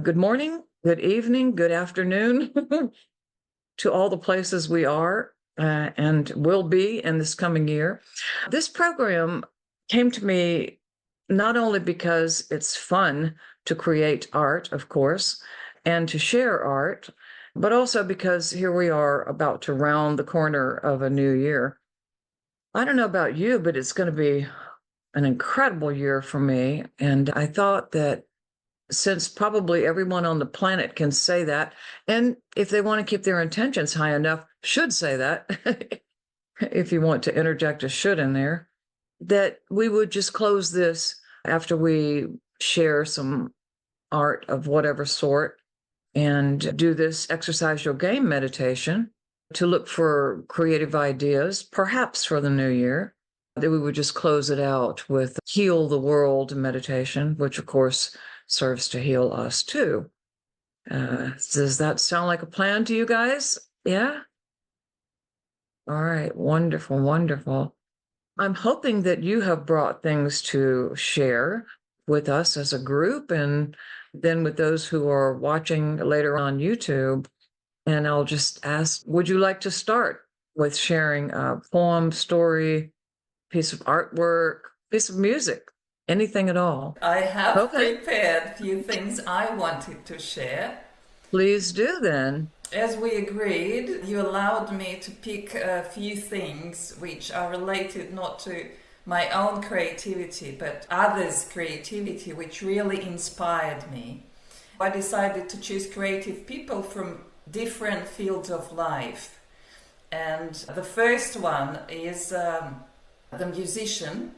Good morning, good evening, good afternoon to all the places we are and will be in this coming year. This program came to me not only because it's fun to create art, of course, and to share art, but also because here we are about to round the corner of a new year. I don't know about you, but it's going to be an incredible year for me. And I thought that since probably everyone on the planet can say that, and if they want to keep their intentions high enough, should say that, if you want to interject a should in there, that we would just close this after we share some art of whatever sort and do this exercise your game meditation to look for creative ideas, perhaps for the new year. That we would just close it out with heal the world meditation, which of course serves to heal us too. Does that sound like a plan to you guys? Yeah? All right, wonderful, wonderful. I'm hoping that you have brought things to share with us as a group and then with those who are watching later on YouTube. And I'll just ask, would you like to start with sharing a poem, story, piece of artwork, piece of music, anything at all? I have Okay, prepared a few things I wanted to share. please do then. As we agreed, you allowed me to pick a few things which are related not to my own creativity but others' creativity, which really inspired me. I decided to choose creative people from different fields of life. And the first one is the musician.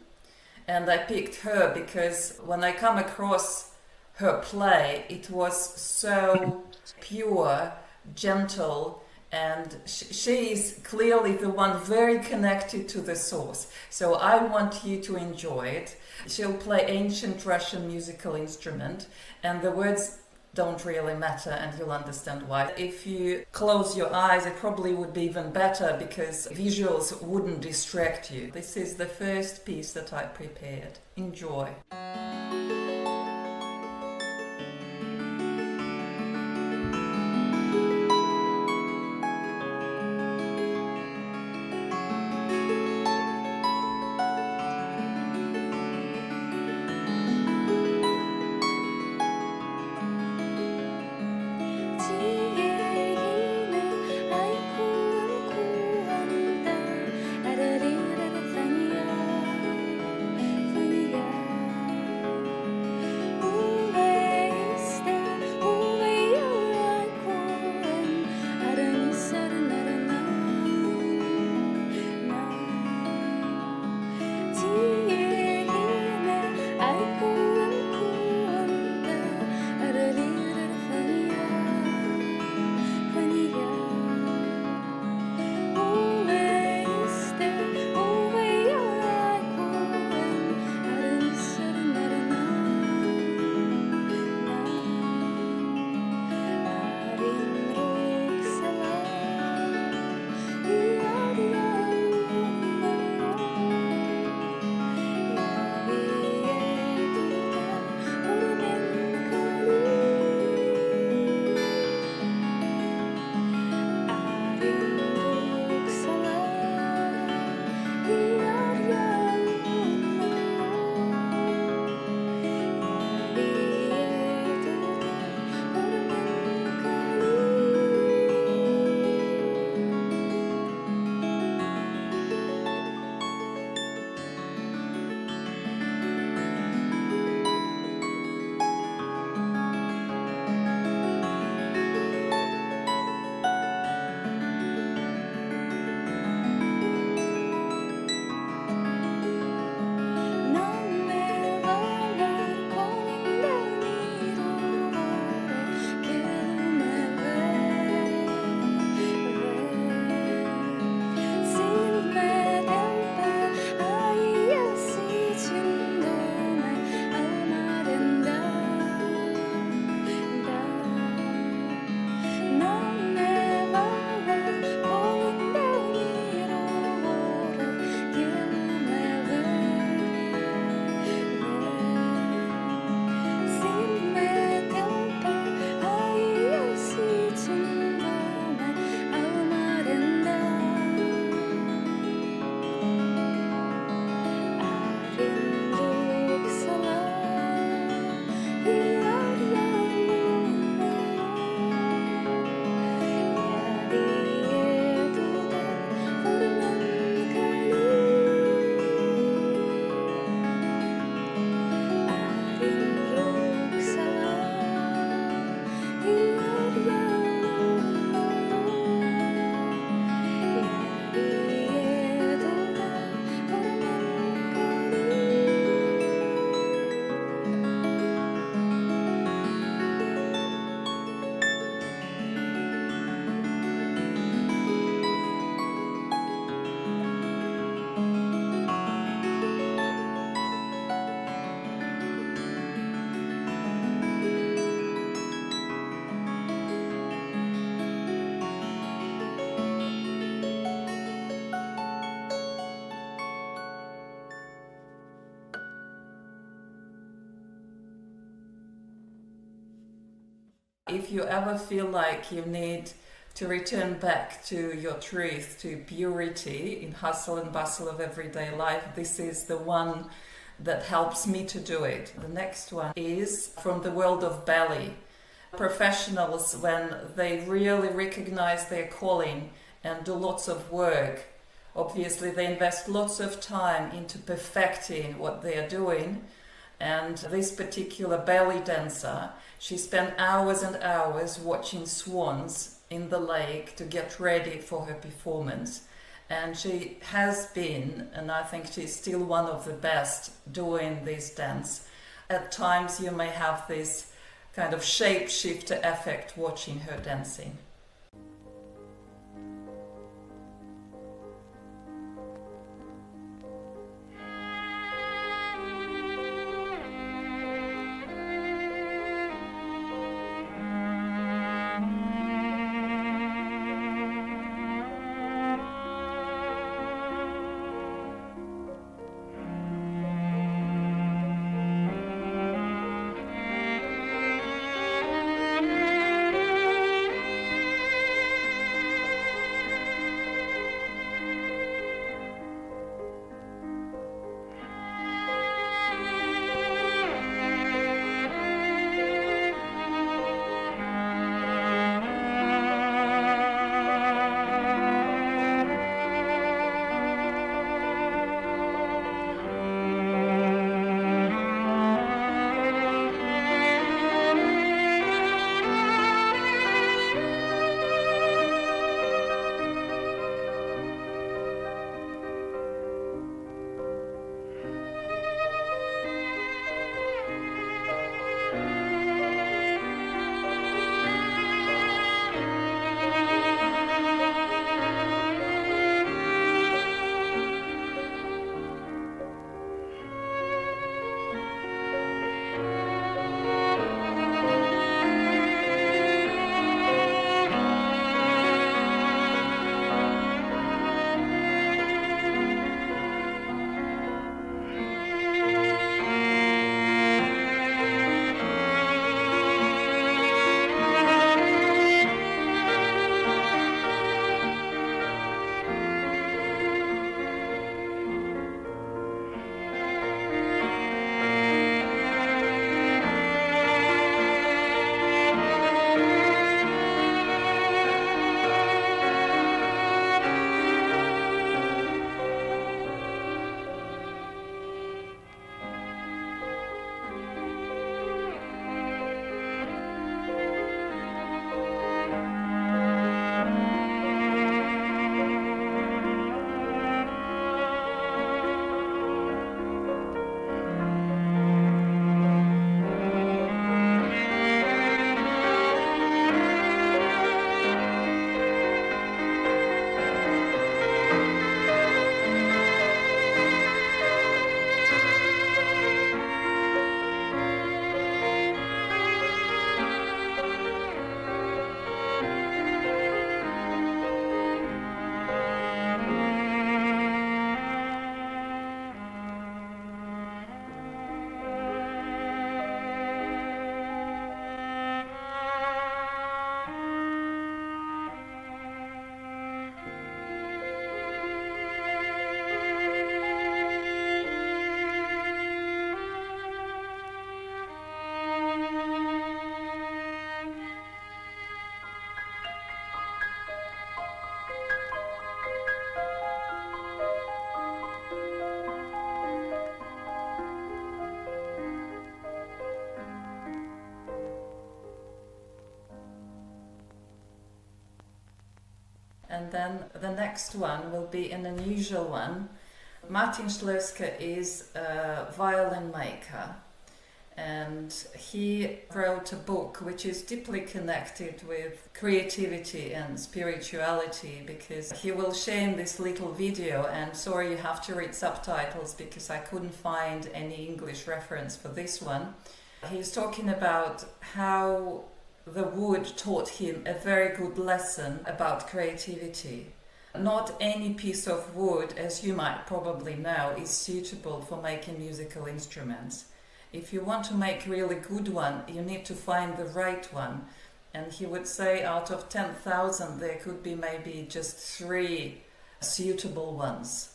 And I picked her because when I come across her play, it was so pure, gentle, and she is clearly the one very connected to the source. So I want you to enjoy it. She'll play ancient Russian musical instrument, and the words don't really matter, and you'll understand why. If you close your eyes, it probably would be even better because visuals wouldn't distract you. This is the first piece that I prepared. Enjoy. If you ever feel like you need to return back to your truth, to purity in hustle and bustle of everyday life, this is the one that helps me to do it. The next one is from the world of belly. Professionals, when they really recognize their calling and do lots of work, obviously they invest lots of time into perfecting what they are doing. And this particular belly dancer, she spent hours and hours watching swans in the lake to get ready for her performance. And she has been, and I think she's still one of the best doing this dance. At times you may have this kind of shapeshifter effect watching her dancing. And then the next one will be an unusual one. Martin Schloeske is a violin maker, and he wrote a book which is deeply connected with creativity and spirituality, because he will share in this little video, and sorry you have to read subtitles because I couldn't find any English reference for this one. He's talking about how the wood taught him a very good lesson about creativity. Not any piece of wood, as you might probably know, is suitable for making musical instruments. If you want to make a really good one, you need to find the right one. And he would say out of 10,000 there could be maybe just 3 suitable ones.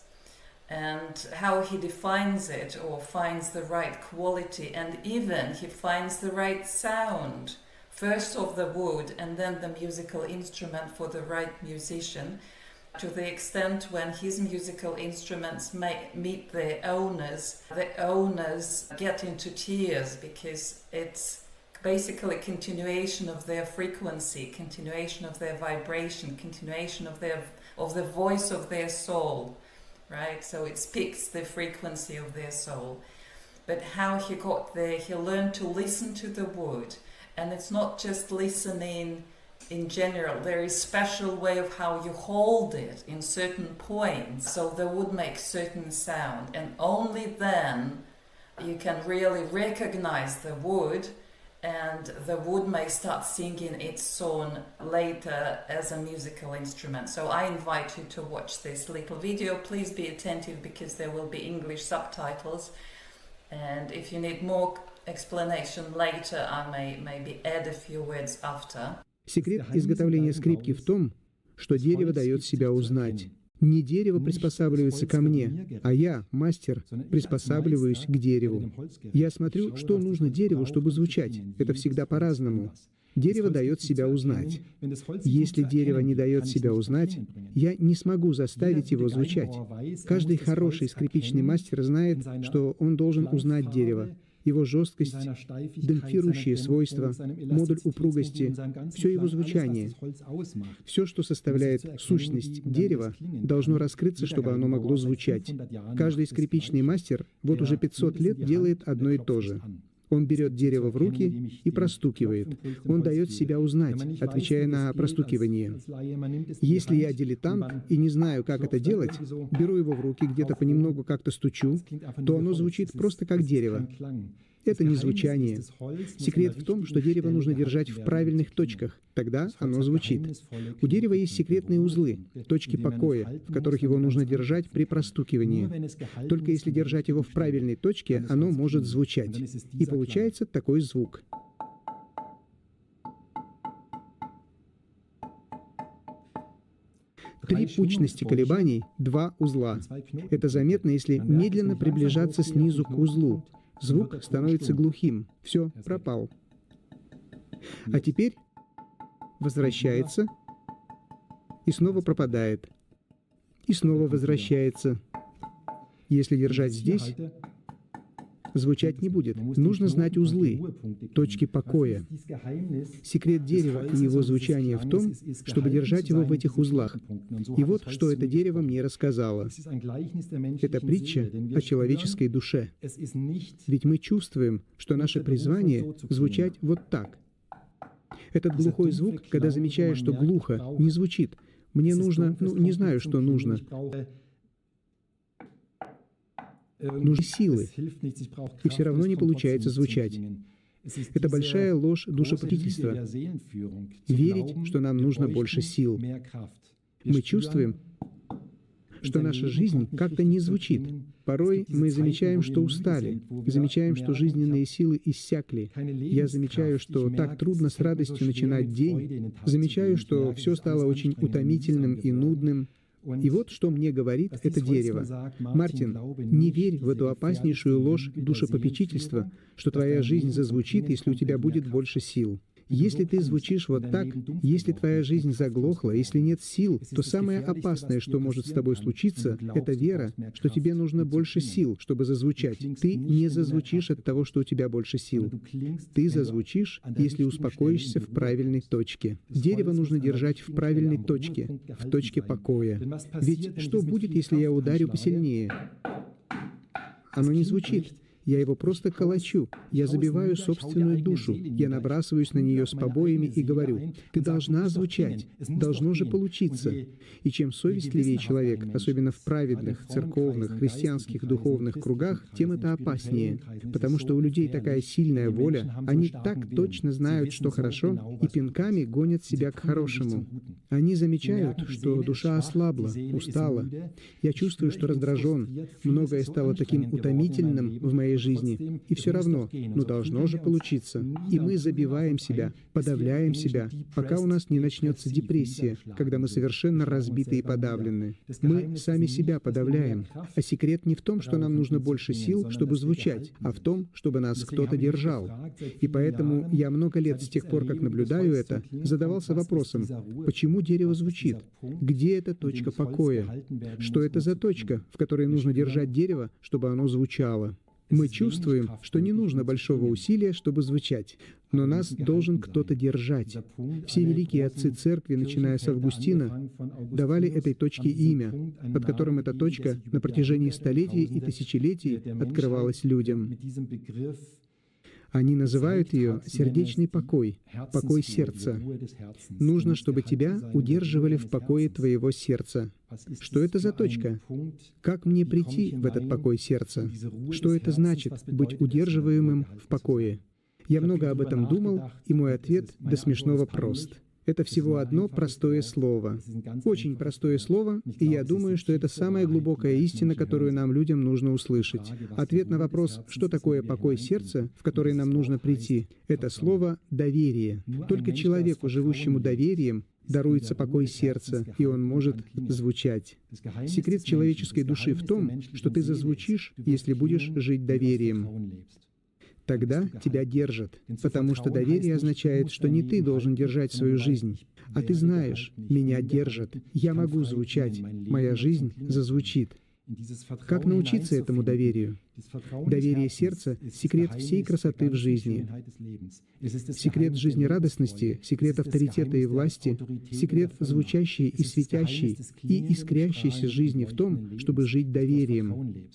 And how he defines it or finds the right quality, and even he finds the right sound, first of the wood and then the musical instrument for the right musician, to the extent when his musical instruments meet their owners, the owners get into tears because it's basically continuation of their frequency, continuation of their vibration, continuation of the voice of their soul, right? So it speaks the frequency of their soul. But how he got there, he learned to listen to the wood, and it's not just listening in general. There is special way of how you hold it in certain points, so the wood makes certain sound, and only then you can really recognize the wood, and the wood may start singing its song later as a musical instrument. So I invite you to watch this little video. Please be attentive because there will be English subtitles, and if you need more explanation later, I may maybe add a few words after. Секрет изготовления скрипки в том, что дерево дает себя узнать. Не дерево приспосабливается ко мне, а я, мастер, приспосабливаюсь к дереву. Я смотрю, что нужно дереву, чтобы звучать. Это всегда по-разному. Дерево дает себя узнать. Если дерево не дает себя узнать, я не смогу заставить его звучать. Каждый хороший скрипичный мастер знает, что он должен узнать дерево. Его жесткость, демпфирующие свойства, модуль упругости, все его звучание. Все, что составляет сущность дерева, должно раскрыться, чтобы оно могло звучать. Каждый скрипичный мастер вот уже 500 лет делает одно и то же. Он берет дерево в руки и простукивает. Он дает себя узнать, отвечая на простукивание. Если я дилетант и не знаю, как это делать, беру его в руки, где-то понемногу как-то стучу, то оно звучит просто как дерево. Это не звучание. Секрет в том, что дерево нужно держать в правильных точках, тогда оно звучит. У дерева есть секретные узлы, точки покоя, в которых его нужно держать при простукивании. Только если держать его в правильной точке, оно может звучать. И получается такой звук. Три пучности колебаний, 2 узла. Это заметно, если медленно приближаться снизу к узлу. Звук становится глухим. Все, пропал. А теперь возвращается и снова пропадает. И снова возвращается. Если держать здесь, звучать не будет. Нужно знать узлы, точки покоя. Секрет дерева и его звучания в том, чтобы держать его в этих узлах. И вот, что это дерево мне рассказало. Это притча о человеческой душе. Ведь мы чувствуем, что наше призвание — звучать вот так. Этот глухой звук, когда замечаешь, что глухо, не звучит. Мне нужно, не знаю, что нужно. Нужны силы, и все равно не получается звучать. Это большая ложь душепопечительства. Верить, что нам нужно больше сил. Мы чувствуем, что наша жизнь как-то не звучит. Порой мы замечаем, что устали, замечаем, что жизненные силы иссякли. Я замечаю, что так трудно с радостью начинать день, замечаю, что все стало очень утомительным и нудным. И вот что мне говорит это дерево. Мартин, не верь в эту опаснейшую ложь душепопечительства, что твоя жизнь зазвучит, если у тебя будет больше сил. Если ты звучишь вот так, если твоя жизнь заглохла, если нет сил, то самое опасное, что может с тобой случиться, это вера, что тебе нужно больше сил, чтобы зазвучать. Ты не зазвучишь от того, что у тебя больше сил. Ты зазвучишь, если успокоишься в правильной точке. Дерево нужно держать в правильной точке, в точке покоя. Ведь что будет, если я ударю посильнее? Оно не звучит. Я его просто колочу, я забиваю собственную душу, я набрасываюсь на нее с побоями и говорю: «Ты должна звучать, должно же получиться». И чем совестливее человек, особенно в праведных, церковных, христианских, духовных кругах, тем это опаснее, потому что у людей такая сильная воля, они так точно знают, что хорошо, и пинками гонят себя к хорошему. Они замечают, что душа ослабла, устала. Я чувствую, что раздражен, многое стало таким утомительным в моей своей жизни. И все равно, должно же получиться. И мы забиваем себя, подавляем себя, пока у нас не начнется депрессия, когда мы совершенно разбиты и подавлены. Мы сами себя подавляем. А секрет не в том, что нам нужно больше сил, чтобы звучать, а в том, чтобы нас кто-то держал. И поэтому я много лет с тех пор, как наблюдаю это, задавался вопросом, почему дерево звучит? Где эта точка покоя? Что это за точка, в которой нужно держать дерево, чтобы оно звучало? Мы чувствуем, что не нужно большого усилия, чтобы звучать, но нас должен кто-то держать. Все великие отцы церкви, начиная с Августина, давали этой точке имя, под которым эта точка на протяжении столетий и тысячелетий открывалась людям. Они называют ее сердечный покой, покой сердца. Нужно, чтобы тебя удерживали в покое твоего сердца. Что это за точка? Как мне прийти в этот покой сердца? Что это значит быть удерживаемым в покое? Я много об этом думал, и мой ответ до смешного прост. Это всего одно простое слово. Очень простое слово, и я думаю, что это самая глубокая истина, которую нам, людям, нужно услышать. Ответ на вопрос, что такое покой сердца, в который нам нужно прийти, это слово «доверие». Только человеку, живущему доверием, даруется покой сердца, и он может звучать. Секрет человеческой души в том, что ты зазвучишь, если будешь жить доверием. Тогда тебя держат, потому что доверие означает, что не ты должен держать свою жизнь, а ты знаешь, меня держат, я могу звучать, моя жизнь зазвучит. Как научиться этому доверию? Доверие сердца — секрет всей красоты в жизни. Секрет жизнерадостности, секрет авторитета и власти, секрет звучащей и светящей и искрящейся жизни в том, чтобы жить доверием.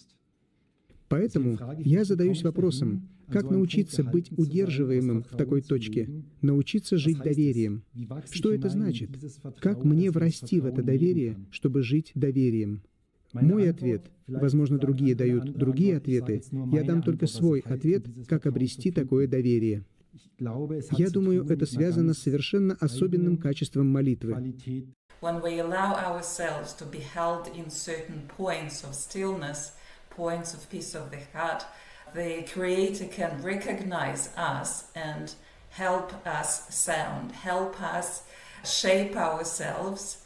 Поэтому я задаюсь вопросом, как научиться быть удерживаемым в такой точке, научиться жить доверием? Что это значит? Как мне врасти в это доверие, чтобы жить доверием? Мой ответ, возможно, другие дают другие ответы, я дам только свой ответ, как обрести такое доверие. Я думаю, это связано с совершенно особенным качеством молитвы. When we allow ourselves to be held in certain points of stillness, points of peace of the heart, the Creator can recognize us and help us sound, help us shape ourselves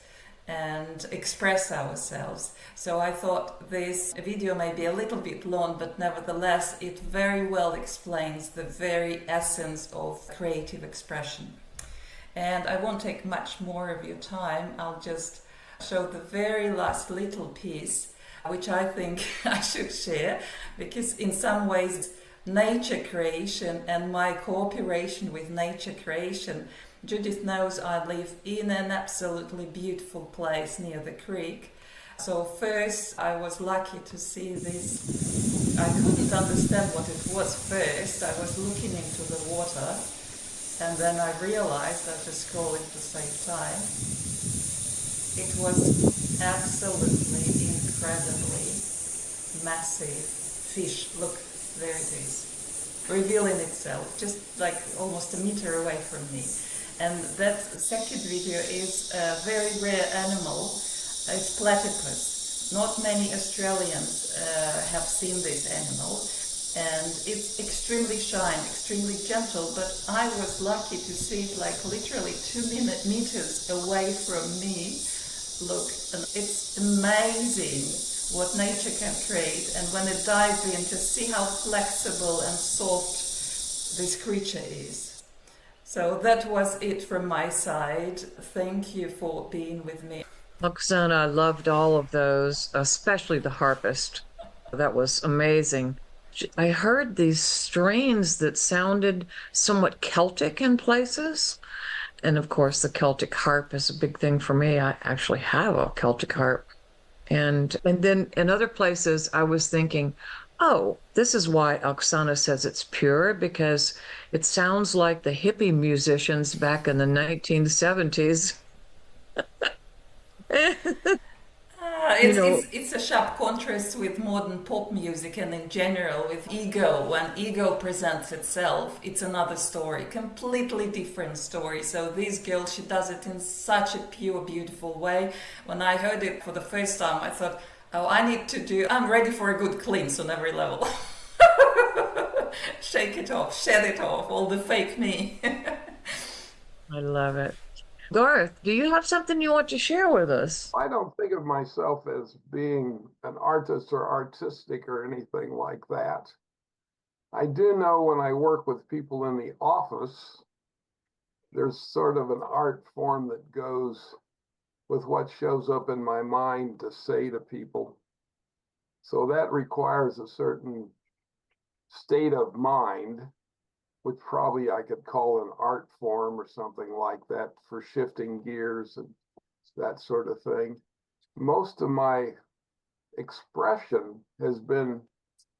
and express ourselves. So I thought this video may be a little bit long, but nevertheless it very well explains the very essence of creative expression. And I won't take much more of your time. I'll just show the very last little piece, which I think I should share, because in some ways nature creation and my cooperation with nature creation, Judith knows I live in an absolutely beautiful place near the creek. So first I was lucky to see this. I couldn't understand what it was first. I was looking into the water and then I realized, I'll just scroll it to save time. It was absolutely incredibly massive fish. Look, there it is, revealing itself, just like almost a meter away from me. And that second video is a very rare animal. It's platypus. Not many Australians have seen this animal, and it's extremely shy, extremely gentle, but I was lucky to see it like literally 2 meters away from me. Look, and it's amazing what nature can create, and when it dives in, just see how flexible and soft this creature is. So that was it from my side. Thank you for being with me. Oksana, I loved all of those, especially the harpist. That was amazing. I heard these strains that sounded somewhat Celtic in places. And of course, the Celtic harp is a big thing for me. I actually have a Celtic harp. And then in other places, I was thinking, oh, this is why Oksana says it's pure, because it sounds like the hippie musicians back in the 1970s. It's a sharp contrast with modern pop music and in general with ego. When ego presents itself, it's another story, completely different story. So this girl, she does it in such a pure, beautiful way. When I heard it for the first time, I thought, oh, I'm ready for a good cleanse on every level. shake it off, shed it off, all the fake me. I love it. Garth, do you have something you want to share with us? I don't think of myself as being an artist or artistic or anything like that. I do know when I work with people in the office, there's sort of an art form that goes with what shows up in my mind to say to people. So that requires a certain state of mind, which probably I could call an art form or something like that for shifting gears and that sort of thing. Most of my expression has been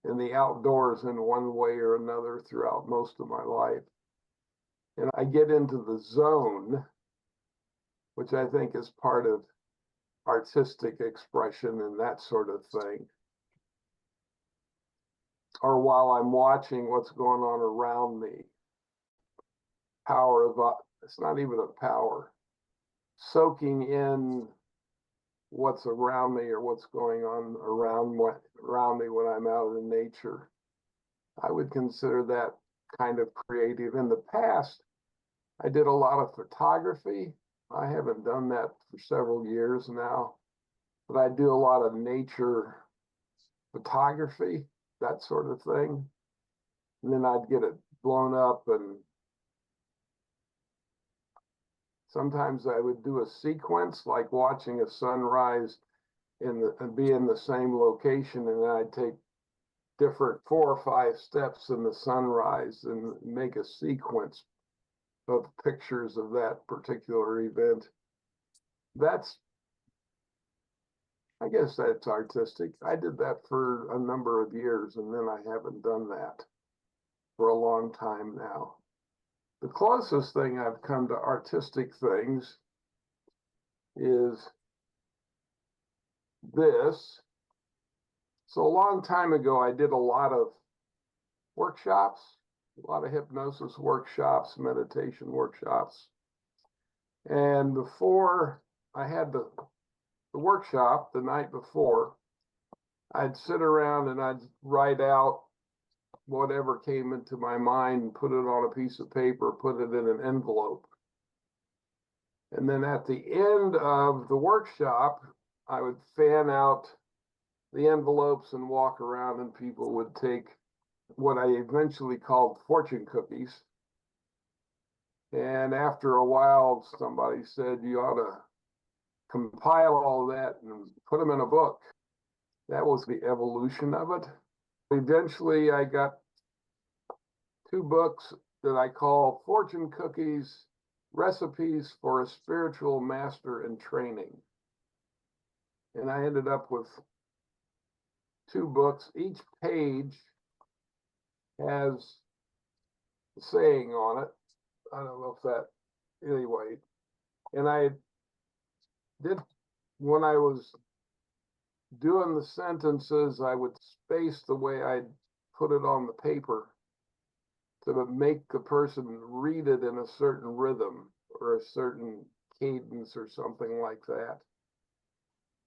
in the outdoors in one way or another throughout most of my life. And I get into the zone, which I think is part of artistic expression and that sort of thing. Or while I'm watching what's going on around me. Power of, it's not even a power, soaking in what's around me or what's going on around me when I'm out in nature. I would consider that kind of creative. In the past, I did a lot of photography. I haven't done that for several years now, but I do a lot of nature photography, that sort of thing. And then I'd get it blown up, and sometimes I would do a sequence like watching a sunrise and be in the same location, and then I'd take different 4 or 5 steps in the sunrise and make a sequence of pictures of that particular event. I guess that's artistic. I did that for a number of years, and then I haven't done that for a long time now. The closest thing I've come to artistic things is this. So a long time ago, I did a lot of workshops, a lot of hypnosis workshops, meditation workshops. And before I had the workshop the night before, I'd sit around and I'd write out whatever came into my mind and put it on a piece of paper, put it in an envelope. And then at the end of the workshop, I would fan out the envelopes and walk around, and people would take what I eventually called fortune cookies. And after a while, somebody said, you ought to compile all that and put them in a book. That was the evolution of it. Eventually, I got 2 books that I call Fortune Cookies, Recipes for a Spiritual Master in Training. And I ended up with 2 books. Each page has a saying on it. I don't know if that, anyway. And I did, when I was doing the sentences, I would space the way I'd put it on the paper to make the person read it in a certain rhythm or a certain cadence or something like that.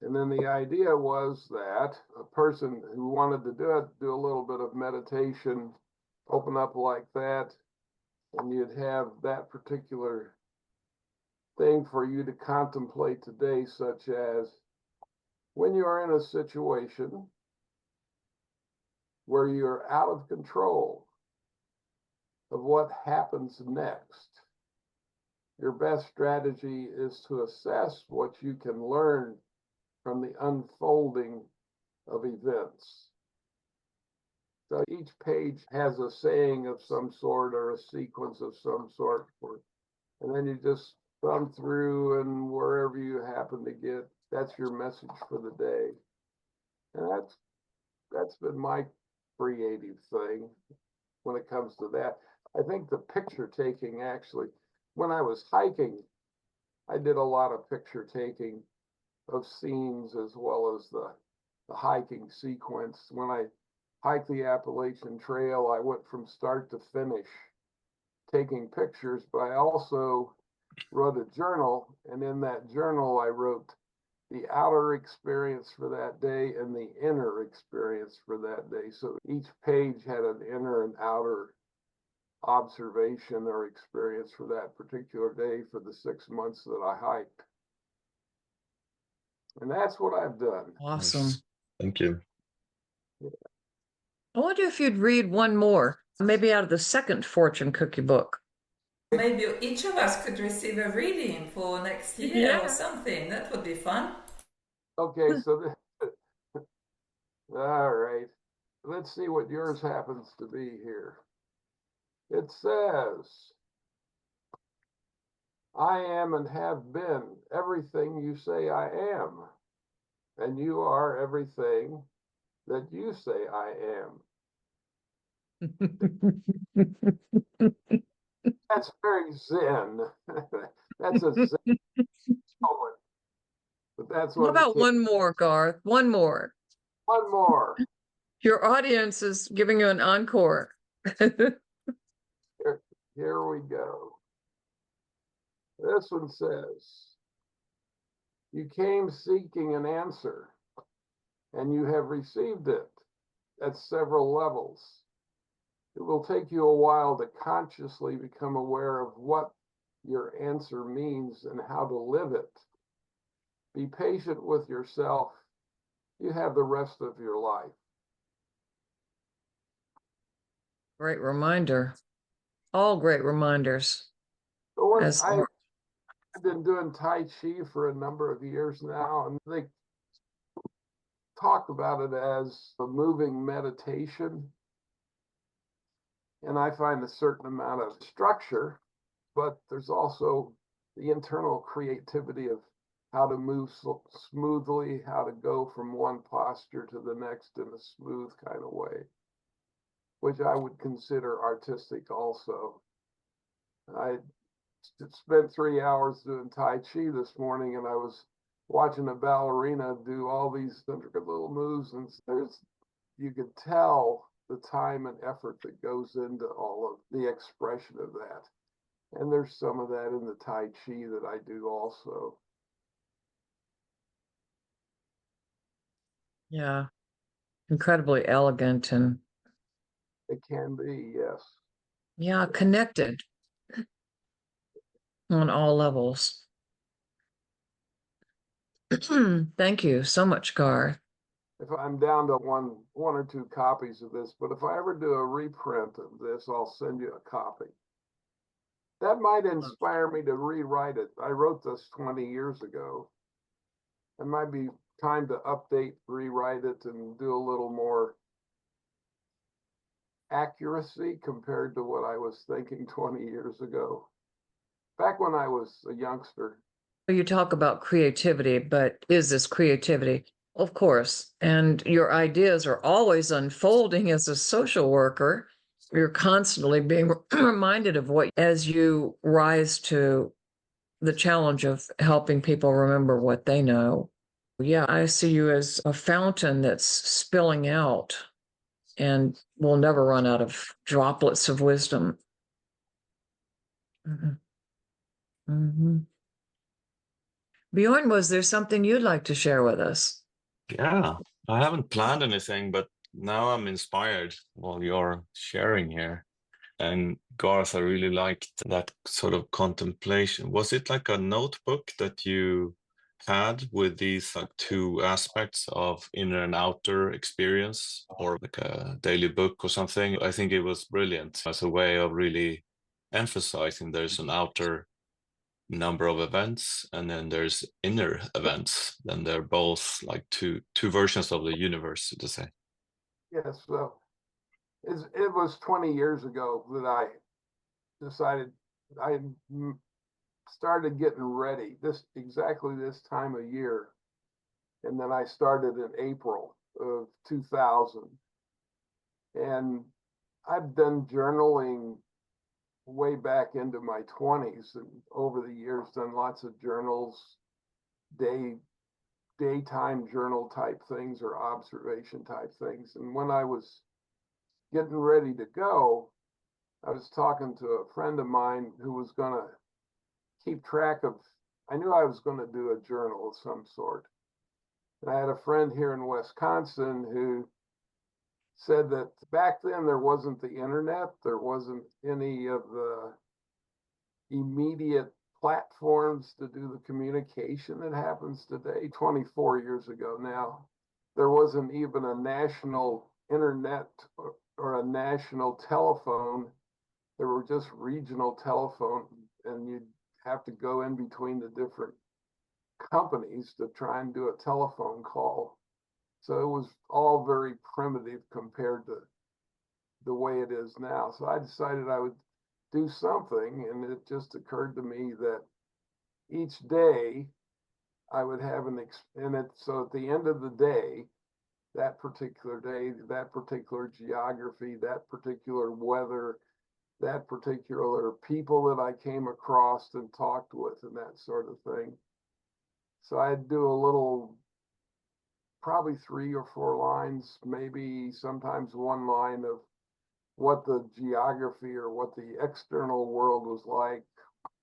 And then the idea was that a person who wanted to do it, do a little bit of meditation, open up like that, and you'd have that particular thing for you to contemplate today, such as when you're in a situation where you're out of control of what happens next, your best strategy is to assess what you can learn from the unfolding of events. So each page has a saying of some sort or a sequence of some sort, and then you just thumb through, and wherever you happen to get, that's your message for the day. And that's been my creative thing when it comes to that. I think the picture taking, actually, when I was hiking, I did a lot of picture taking of scenes as well as the hiking sequence. When I hiked the Appalachian Trail, I went from start to finish taking pictures, but I also wrote a journal, and in that journal I wrote the outer experience for that day and the inner experience for that day. So each page had an inner and outer observation or experience for that particular day for the 6 months that I hiked. And that's what I've done. Awesome. Nice. Thank you. I wonder if you'd read one more, maybe out of the second fortune cookie book. Maybe each of us could receive a reading for next year or something. That would be fun. Okay, so all right. Let's see what yours happens to be here. It says, I am and have been everything you say I am, and you are everything that you say I am. That's very Zen. That's a Zen poem. But that's How what about one more, Garth? One more. One more. Your audience is giving you an encore. Here we go. This one says, you came seeking an answer, and you have received it at several levels. It will take you a while to consciously become aware of what your answer means and how to live it. Be patient with yourself. You have the rest of your life. Great reminder. All great reminders. So As I've been doing Tai Chi for a number of years now, and they talk about it as a moving meditation. And I find a certain amount of structure, but there's also the internal creativity of how to move smoothly, how to go from one posture to the next in a smooth kind of way, which I would consider artistic also. I spent 3 hours doing Tai Chi this morning, and I was watching a ballerina do all these intricate little moves, and you could tell the time and effort that goes into all of the expression of that. And there's some of that in the Tai Chi that I do also. yeah, incredibly elegant and It can be, yes. yeah, connected on all levels. Thank you so much, Garth. If I'm down to one or two copies of this, but if I ever do a reprint of this, I'll send you a copy. That might inspire me to rewrite it. I wrote this 20 years ago. It might be time to update, rewrite it, and do a little more accuracy compared to what I was thinking 20 years ago. Back when I was a youngster. You talk about creativity, but is this creativity? Of course. And your ideas are always unfolding as a social worker. You're constantly being reminded of what, as you rise to the challenge of helping people remember what they know. Yeah, I see you as a fountain that's spilling out and will never run out of droplets of wisdom. Mm-hmm. Mm-hmm. Bjorn, was there something you'd like to share with us? Yeah, I haven't planned anything, but now I'm inspired while you're sharing here. And Garth, I really liked that sort of contemplation. Was it like a notebook that you had with these like two aspects of inner and outer experience, or like a daily book or something? I think it was brilliant as a way of really emphasizing there's an outer number of events and then there's inner events. Then they're both like two versions of the universe, so to say. Yes, well, it was 20 years ago that I decided I started getting ready exactly this time of year. And then I started in April of 2000. And I've done journaling way back into my 20s, and over the years done lots of journals, daytime journal type things or observation type things. And when I was getting ready to go, I was talking to a friend of mine who was going to keep track of, I knew I was going to do a journal of some sort. And I had a friend here in Wisconsin who said that back then there wasn't the internet, there wasn't any of the immediate platforms to do the communication that happens today. 24 years ago now, there wasn't even a national internet or a national telephone. There were just regional telephone, and you'd have to go in between the different companies to try and do a telephone call. So it was all very primitive compared to the way it is now. So I decided I would do something, and it just occurred to me that each day I would have so at the end of the day, that particular day, that particular geography, that particular weather, that particular people that I came across and talked with and that sort of thing. So I'd do a little, probably 3 or 4 lines, maybe sometimes 1 line of what the geography or what the external world was like,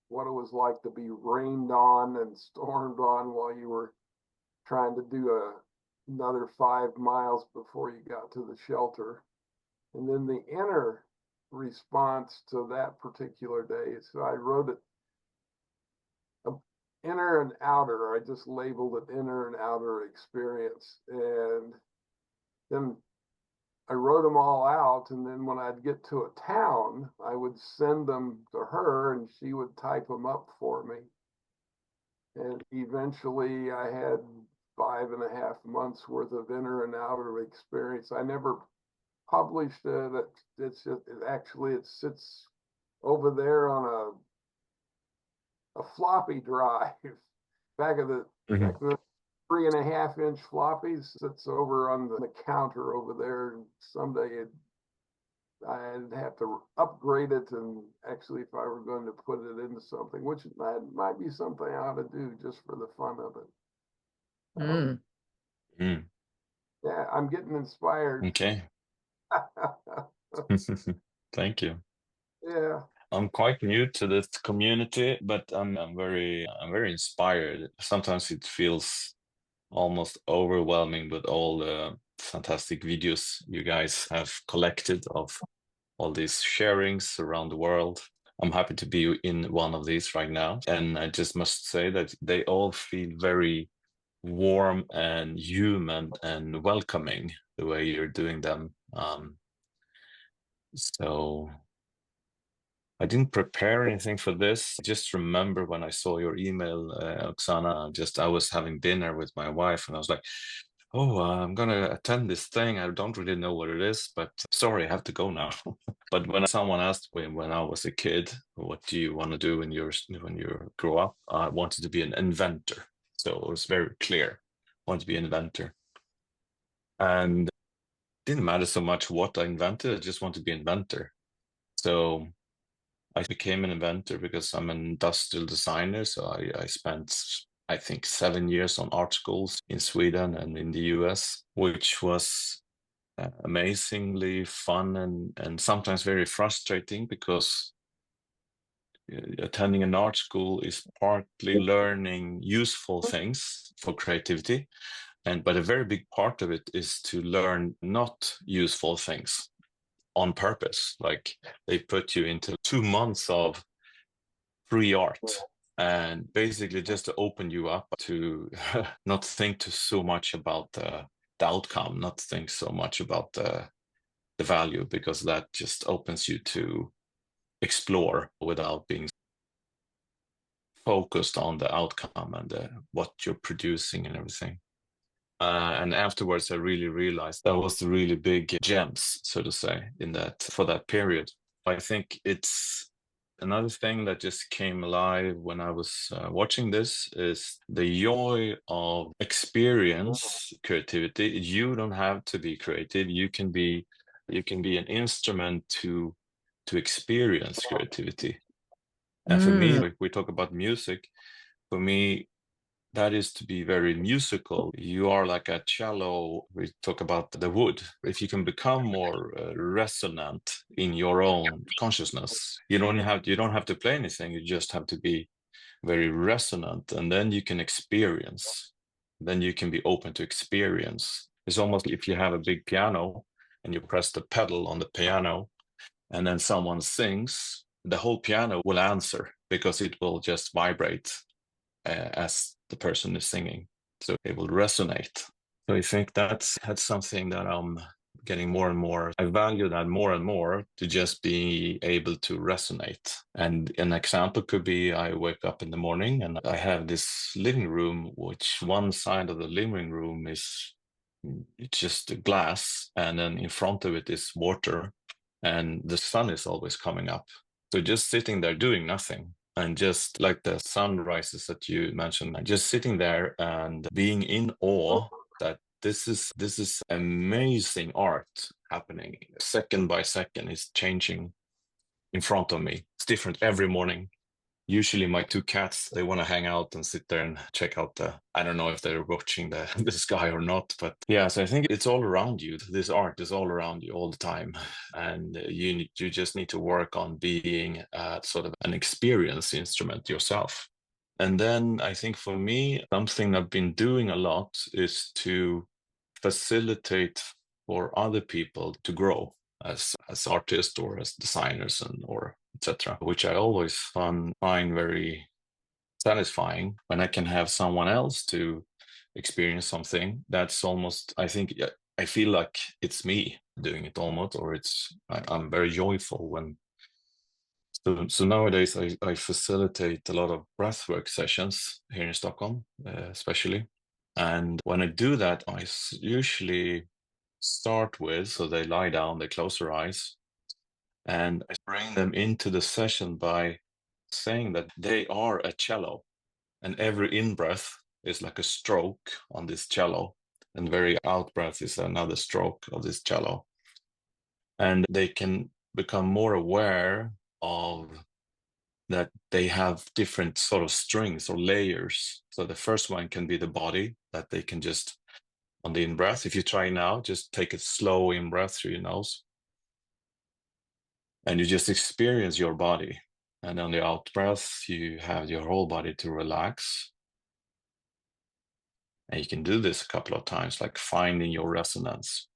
what it was like to be rained on and stormed on while you were trying to do another 5 miles before you got to the shelter. And then the inner response to that particular day. So I wrote it inner and outer. I just labeled it inner and outer experience. And then I wrote them all out. And then when I'd get to a town, I would send them to her and she would type them up for me. And eventually I had 5.5 months worth of inner and outer experience. I never published it. It sits over there on a floppy drive. Back of the 3.5-inch floppies sits over on the counter over there. And someday I'd have to upgrade it, and actually, if I were going to put it into something, which might be something I ought to do just for the fun of it. Yeah, I'm getting inspired. Okay. Thank you. Yeah. I'm quite new to this community, but I'm very inspired. Sometimes it feels almost overwhelming with all the fantastic videos you guys have collected of all these sharings around the world. I'm happy to be in one of these right now, and I just must say that they all feel very warm and human and welcoming the way you're doing them. So I didn't prepare anything for this. Just remember when I saw your email, Oksana, I was having dinner with my wife and I was like, oh, I'm going to attend this thing. I don't really know what it is, but sorry, I have to go now. But when someone asked me when I was a kid, what do you want to do when you grow up? I wanted to be an inventor. So it was very clear. I wanted to be an inventor. And it didn't matter so much what I invented. I just wanted to be an inventor. So I became an inventor because I'm an industrial designer. So I spent, I think, 7 years on art schools in Sweden and in the US, which was amazingly fun and sometimes very frustrating, because attending an art school is partly learning useful things for creativity, but a very big part of it is to learn not useful things on purpose. Like, they put you into 2 months of free art, and basically just to open you up to not think so much about the outcome, not think so much about the value, because that just opens you to explore without being focused on the outcome and what you're producing and everything. And afterwards, I really realized that was the really big gems, so to say, for that period. I think it's another thing that just came alive when I was watching this is the joy of experience creativity. You don't have to be creative. You can be an instrument to experience creativity. And for me, if we talk about music, for me, that is to be very musical. You are like a cello. We talk about the wood. If you can become more resonant in your own consciousness, you don't have to play anything. You just have to be very resonant, and then you can experience then you can be open to experience. It's almost if you have a big piano and you press the pedal on the piano and then someone sings, the whole piano will answer because it will just vibrate as the person is singing. So it will resonate. So I think that's something that I'm getting more and more. I value that more and more, to just be able to resonate. And an example could be I wake up in the morning and I have this living room, which one side of the living room is it's just a glass, and then in front of it is water, and the sun is always coming up. So just sitting there doing nothing, and just like the sunrises that you mentioned, just sitting there and being in awe that this is amazing art happening second by second. Is changing in front of me. It's different every morning. Usually my two cats, they want to hang out and sit there and check out I don't know if they're watching the sky or not, but yeah, so I think it's all around you. This art is all around you all the time. And you just need to work on being sort of an experience instrument yourself. And then I think for me, something I've been doing a lot is to facilitate for other people to grow as artists or as designers or etc., which I always find very satisfying when I can have someone else to experience something. That's almost, I think, I feel like it's me doing it almost, or I'm very joyful when. So nowadays I facilitate a lot of breathwork sessions here in Stockholm, especially. And when I do that, I usually start with, so they lie down, they close their eyes, and I bring them into the session by saying that they are a cello, and every in-breath is like a stroke on this cello, and very out-breath is another stroke of this cello. And they can become more aware of that they have different sort of strings or layers. So the first one can be the body, that they can just, on the in-breath, if you try now, just take a slow in-breath through your nose. And you just experience your body. And on the out-breath, you have your whole body to relax. And you can do this a couple of times, like finding your resonance.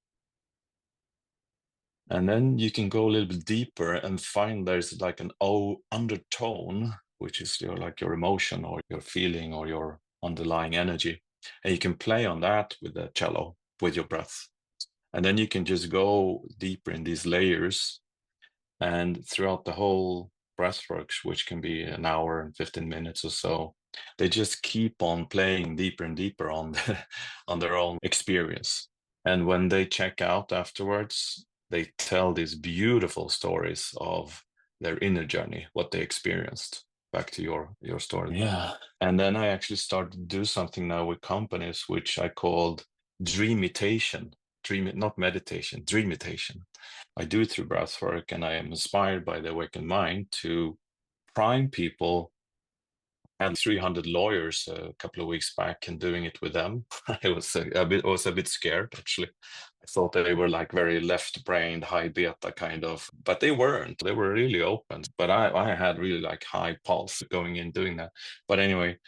And then you can go a little bit deeper and find there's like an undertone, which is your emotion or your feeling or your underlying energy. And you can play on that with the cello, with your breath. And then you can just go deeper in these layers. And throughout the whole breathwork, which can be an hour and 15 minutes or so, they just keep on playing deeper and deeper on their own experience. And when they check out afterwards, they tell these beautiful stories of their inner journey, what they experienced. Back to your story. Yeah. And then I actually started to do something now with companies, which I called dreamitation. Not meditation, dreamitation. I do it through breathwork, and I am inspired by the awakened mind to prime people. I had 300 lawyers a couple of weeks back and doing it with them. I was a bit scared, actually. I thought they were like very left-brained, high beta kind of, but they weren't. They were really open. But I had really like high pulse going in doing that. But anyway,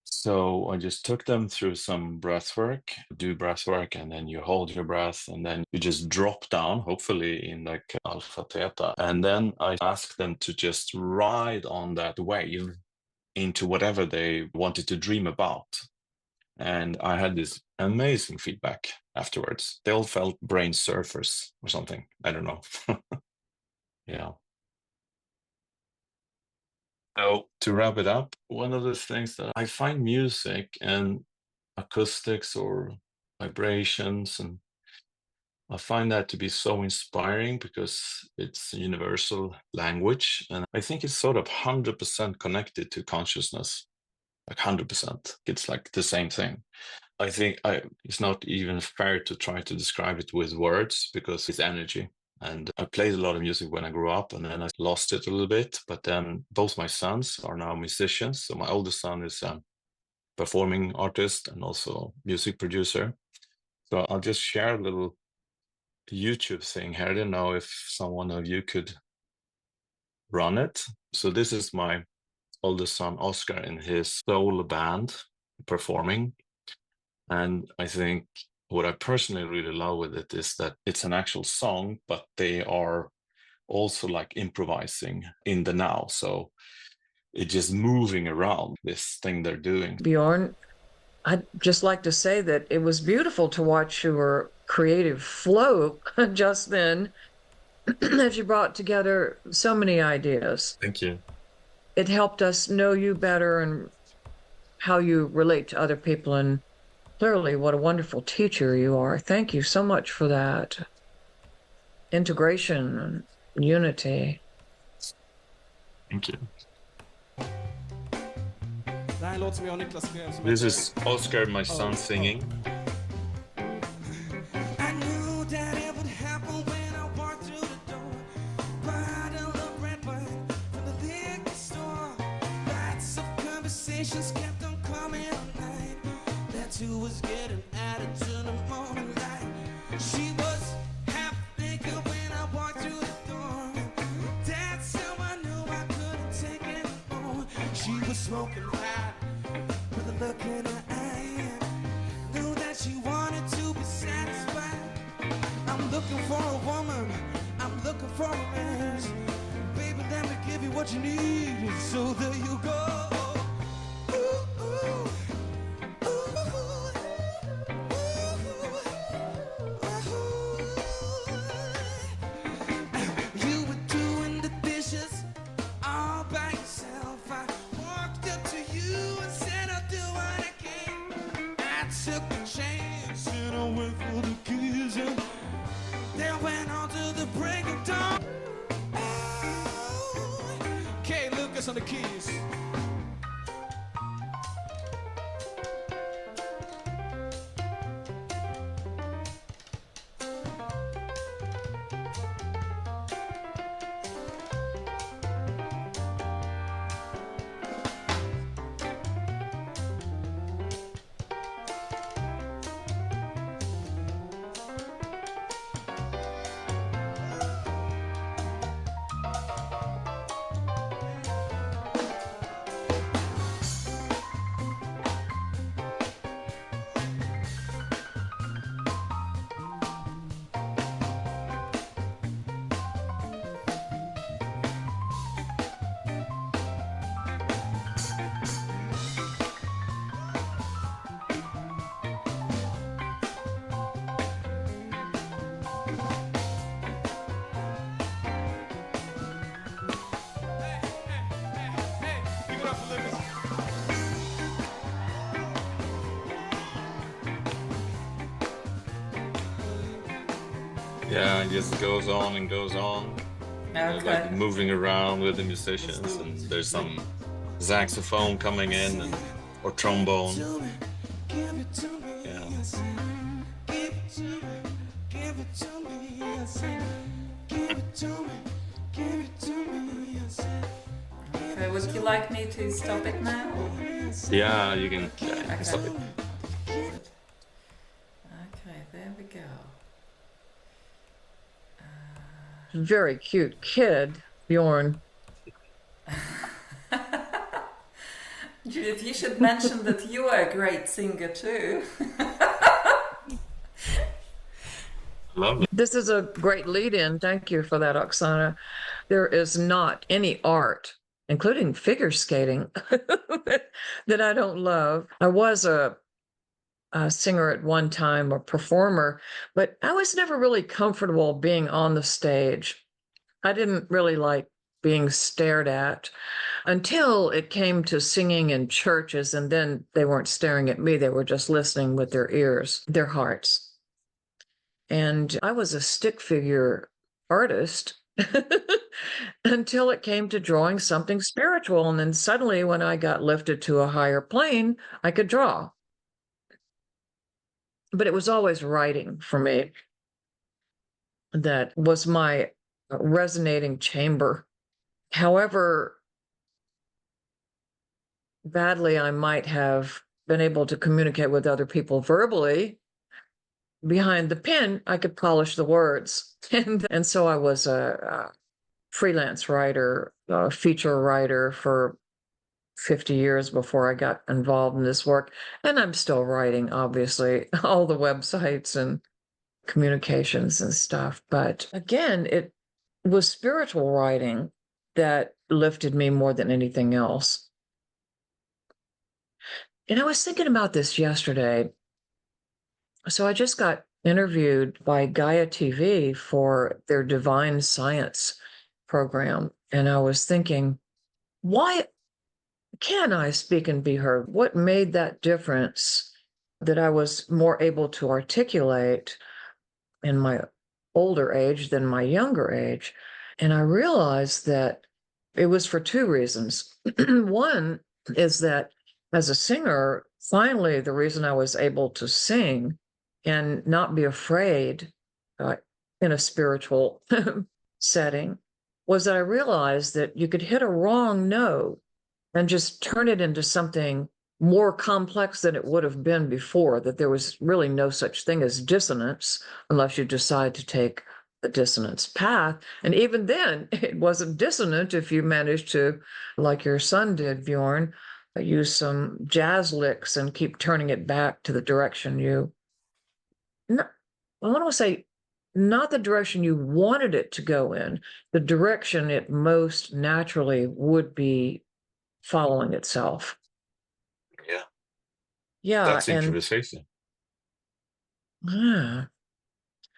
so I just took them through some breath work, and then you hold your breath, and then you just drop down, hopefully in like alpha theta. And then I asked them to just ride on that wave into whatever they wanted to dream about. And I had this amazing feedback afterwards. They all felt brain surfers or something. I don't know. Yeah. So to wrap it up, one of the things that I find music and acoustics or vibrations, and I find that to be so inspiring because it's a universal language. And I think it's sort of 100% connected to consciousness, like 100%. It's like the same thing. I think it's not even fair to try to describe it with words because it's energy. And I played a lot of music when I grew up, and then I lost it a little bit. But then both my sons are now musicians. So my oldest son is a performing artist and also music producer. So I'll just share a little YouTube thing here. I don't know if someone of you could run it. So this is my oldest son, Oscar, in his solo band performing. And I think what I personally really love with it is that it's an actual song, but they are also like improvising in the now. So it's just moving around this thing they're doing. Bjorn, I'd just like to say that it was beautiful to watch your creative flow just then as you brought together so many ideas. Thank you. It helped us know you better and how you relate to other people, and clearly what a wonderful teacher you are. Thank you so much for that. Integration and unity. Thank you. This is Oscar, my son, singing. I knew that it would happen when I walked through the door. Bottle of red wine from the liquor store. Lots of conversations kept on coming all night. That's who was getting added to the morning light. She was half naked when I walked through the door. That's how I knew I couldn't take it more. She was smoking hot with a look in her eye. Knew that she wanted to be satisfied. I'm looking for a woman, I'm looking for a man. Baby, let me give you what you need. So there you go. Ooh, ooh, ooh, ooh, ooh. You were doing the dishes all by yourself. I walked up to you and said I'll do what I can. I took a chance and I went for the keys and then went on to the break of dawn. Oh, okay, Lucas on the keys. Yeah, it just goes on and goes on. Okay. Like moving around with the musicians, and there's some saxophone coming in, and, or trombone. Give it to me. Yeah. Give it to me. Give it to me. I said, give it to me. Give it to me. I said, Okay, would you like me to stop it now? Yeah, you can stop it. Okay, there we go. Very cute kid, Bjorn. Judith, you should mention that you are a great singer too. Lovely. This is a great lead-in. Thank you for that, Oksana. There is not any art, including figure skating, that I don't love. I was a singer at one time, a performer, but I was never really comfortable being on the stage. I didn't really like being stared at until it came to singing in churches, and then they weren't staring at me, they were just listening with their ears, their hearts. And I was a stick figure artist until it came to drawing something spiritual. And then suddenly, when I got lifted to a higher plane, I could draw. But it was always writing for me that was my resonating chamber. However badly I might have been able to communicate with other people verbally, behind the pen, I could polish the words. And so I was a freelance writer, a feature writer for 50 years before I got involved in this work. And I'm still writing, obviously, all the websites and communications and stuff. But again, it was spiritual writing that lifted me more than anything else. And I was thinking about this yesterday. So I just got interviewed by Gaia TV for their Divine Science program. And I was thinking, why can I speak and be heard? What made that difference that I was more able to articulate in my older age than my younger age? And I realized that it was for two reasons. One is that as a singer, finally, the reason I was able to sing and not be afraid in a spiritual setting was that I realized that you could hit a wrong note and just turn it into something more complex than it would have been before, that there was really no such thing as dissonance unless you decide to take the dissonance path. And even then, it wasn't dissonant if you managed to, like your son did, Bjorn, use some jazz licks and keep turning it back to the direction you, no, I want to say, not the direction you wanted it to go in, the direction it most naturally would be following itself. Yeah. Yeah. That's and improvisation. yeah.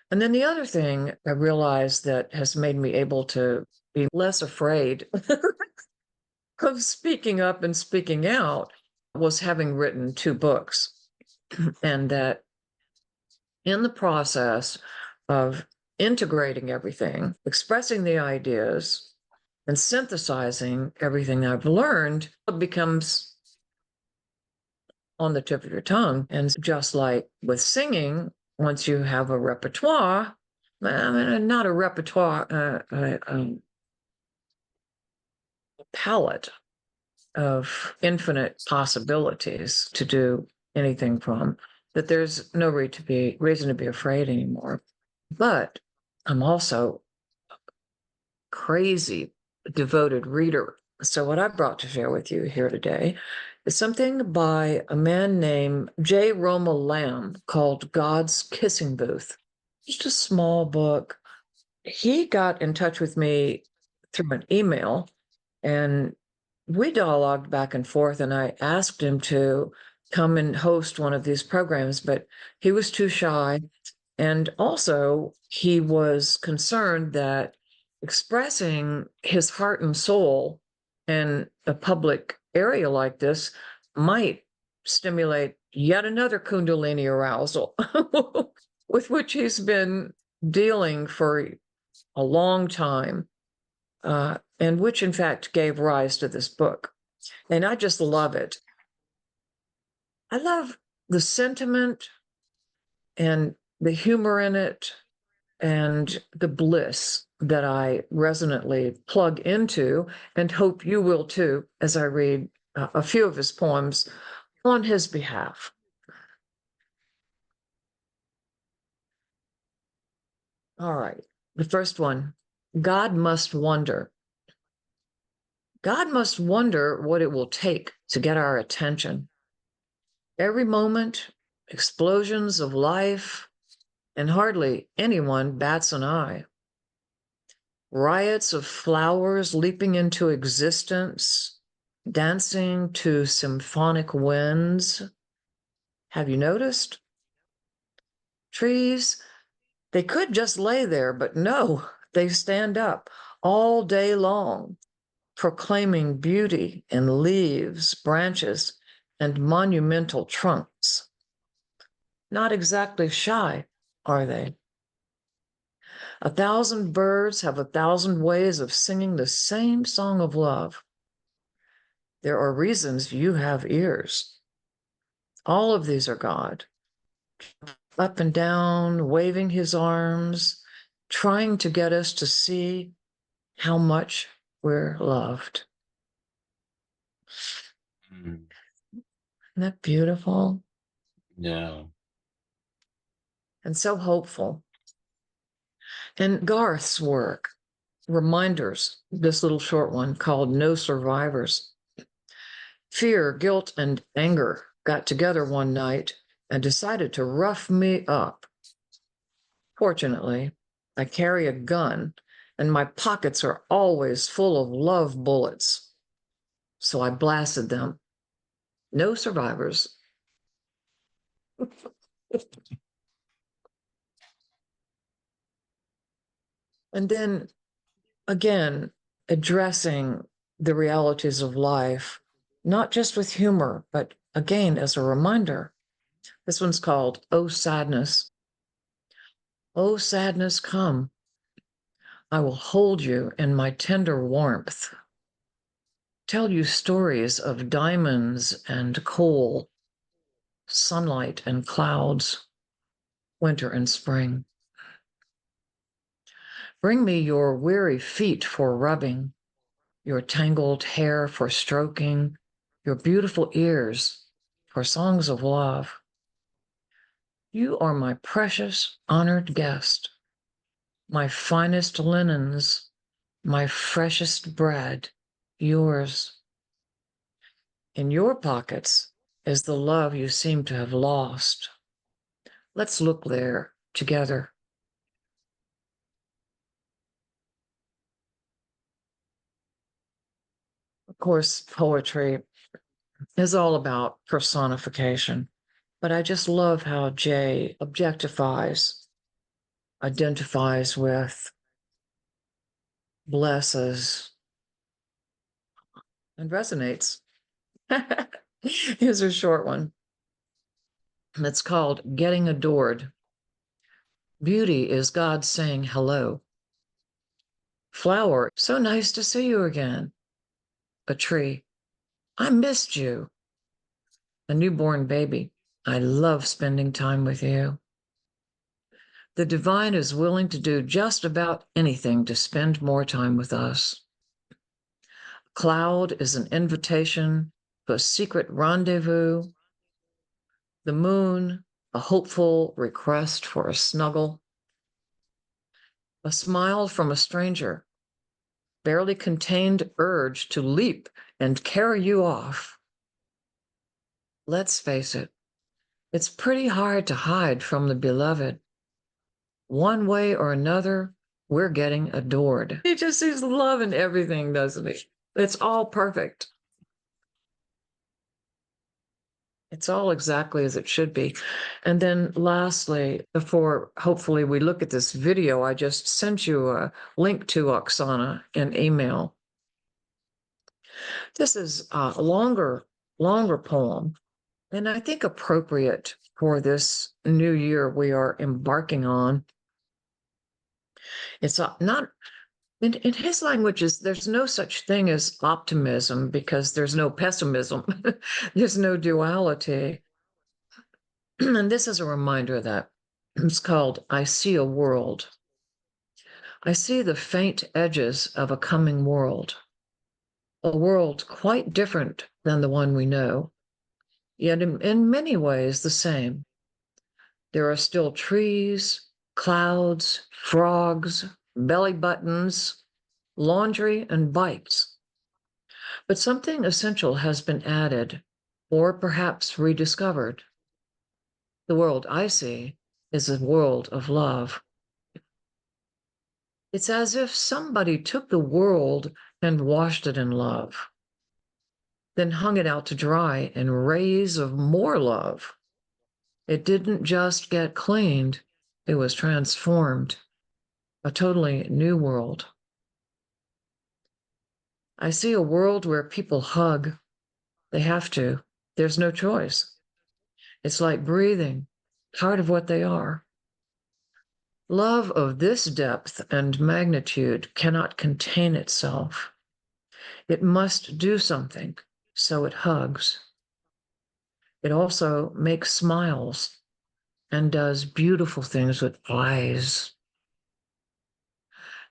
And then the other thing I realized that has made me able to be less afraid of speaking up and speaking out was having written 2 books. And that in the process of integrating everything, expressing the ideas, and synthesizing everything I've learned, it becomes on the tip of your tongue. And just like with singing, once you have a repertoire, not a repertoire, a palette of infinite possibilities to do anything from, that there's no reason to be afraid anymore. But I'm also a crazy devoted reader. So what I brought to share with you here today is something by a man named J. Roma Lamb called God's Kissing Booth. Just a small book. He got in touch with me through an email, and we dialogued back and forth, and I asked him to come and host one of these programs, but he was too shy. And also, he was concerned that expressing his heart and soul in a public area like this might stimulate yet another Kundalini arousal with which he's been dealing for a long time, and which, in fact, gave rise to this book. And I just love it. I love the sentiment and the humor in it and the bliss that I resonantly plug into, and hope you will too, as I read a few of his poems on his behalf. All right, the first one, God must wonder. God must wonder what it will take to get our attention. Every moment, explosions of life, and hardly anyone bats an eye. Riots of flowers leaping into existence, dancing to symphonic winds. Have you noticed? Trees, they could just lay there, but no, they stand up all day long, proclaiming beauty in leaves, branches, and monumental trunks. Not exactly shy, are they? 1,000 birds have 1,000 ways of singing the same song of love. There are reasons you have ears. All of these are God, up and down, waving his arms, trying to get us to see how much we're loved. Mm. Isn't that beautiful? Yeah. And so hopeful. And Garth's work, Reminders, this little short one called No Survivors. Fear, guilt, and anger got together one night and decided to rough me up. Fortunately, I carry a gun, and my pockets are always full of love bullets. So I blasted them. No survivors. And then again, addressing the realities of life, not just with humor, but again, as a reminder. This one's called Oh Sadness. Oh sadness, come. I will hold you in my tender warmth. Tell you stories of diamonds and coal, sunlight and clouds, winter and spring. Bring me your weary feet for rubbing, your tangled hair for stroking, your beautiful ears for songs of love. You are my precious, honored guest, my finest linens, my freshest bread, yours. In your pockets is the love you seem to have lost. Let's look there together. Of course, poetry is all about personification, but I just love how Jay objectifies, identifies with, blesses, and resonates. Here's a short one. It's called Getting Adored. Beauty is God saying hello. Flower, so nice to see you again. A tree, I missed you. A newborn baby, I love spending time with you. The divine is willing to do just about anything to spend more time with us. Cloud is an invitation to a secret rendezvous. The moon, a hopeful request for a snuggle. A smile from a stranger, barely contained urge to leap and carry you off. Let's face it, it's pretty hard to hide from the beloved. One way or another, we're getting adored. He just sees love in everything, doesn't he? It's all perfect. It's all exactly as it should be. And then lastly, before hopefully we look at this video, I just sent you a link to Oksana in email. This is a longer poem, and I think appropriate for this new year we are embarking on. It's not, in his languages, there's no such thing as optimism because there's no pessimism. There's no duality. And this is a reminder that it's called I See a World. I see the faint edges of a coming world, a world quite different than the one we know, yet in many ways the same. There are still trees, clouds, frogs, belly buttons, laundry, and bikes. But something essential has been added, or perhaps rediscovered. The world I see is a world of love. It's as if somebody took the world and washed it in love, then hung it out to dry in rays of more love. It didn't just get cleaned, it was transformed. A totally new world. I see a world where people hug. They have to. There's no choice. It's like breathing, part of what they are. Love of this depth and magnitude cannot contain itself. It must do something, so it hugs. It also makes smiles and does beautiful things with eyes.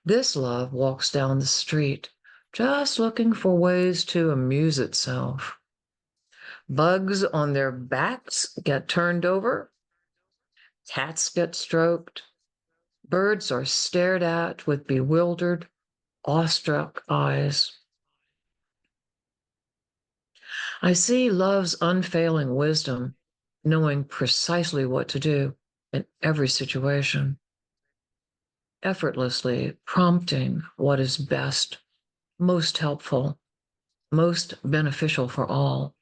This love walks down the street, just looking for ways to amuse itself. Bugs on their backs get turned over. Cats get stroked. Birds are stared at with bewildered, awestruck eyes. I see love's unfailing wisdom, knowing precisely what to do in every situation, effortlessly prompting what is best, most helpful, most beneficial for all.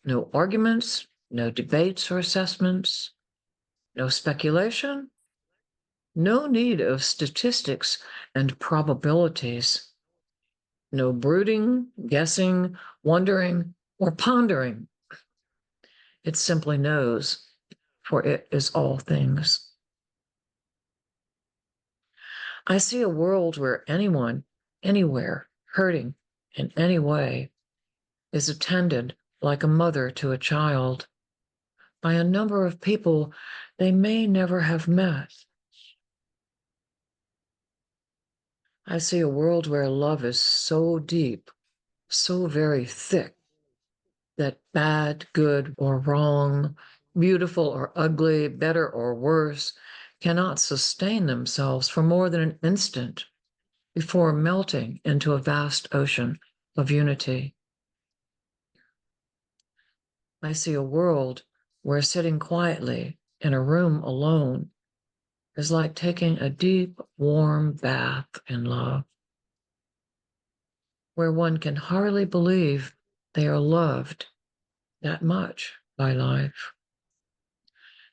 No arguments, no debates or assessments, no speculation, no need of statistics and probabilities, no brooding, guessing, wondering, or pondering. It simply knows, for it is all things. I see a world where anyone, anywhere, hurting in any way is attended like a mother to a child by a number of people they may never have met. I see a world where love is so deep, so very thick, that bad, good, or wrong, beautiful or ugly, better or worse, cannot sustain themselves for more than an instant before melting into a vast ocean of unity. I see a world where sitting quietly in a room alone is like taking a deep, warm bath in love, where one can hardly believe they are loved that much by life,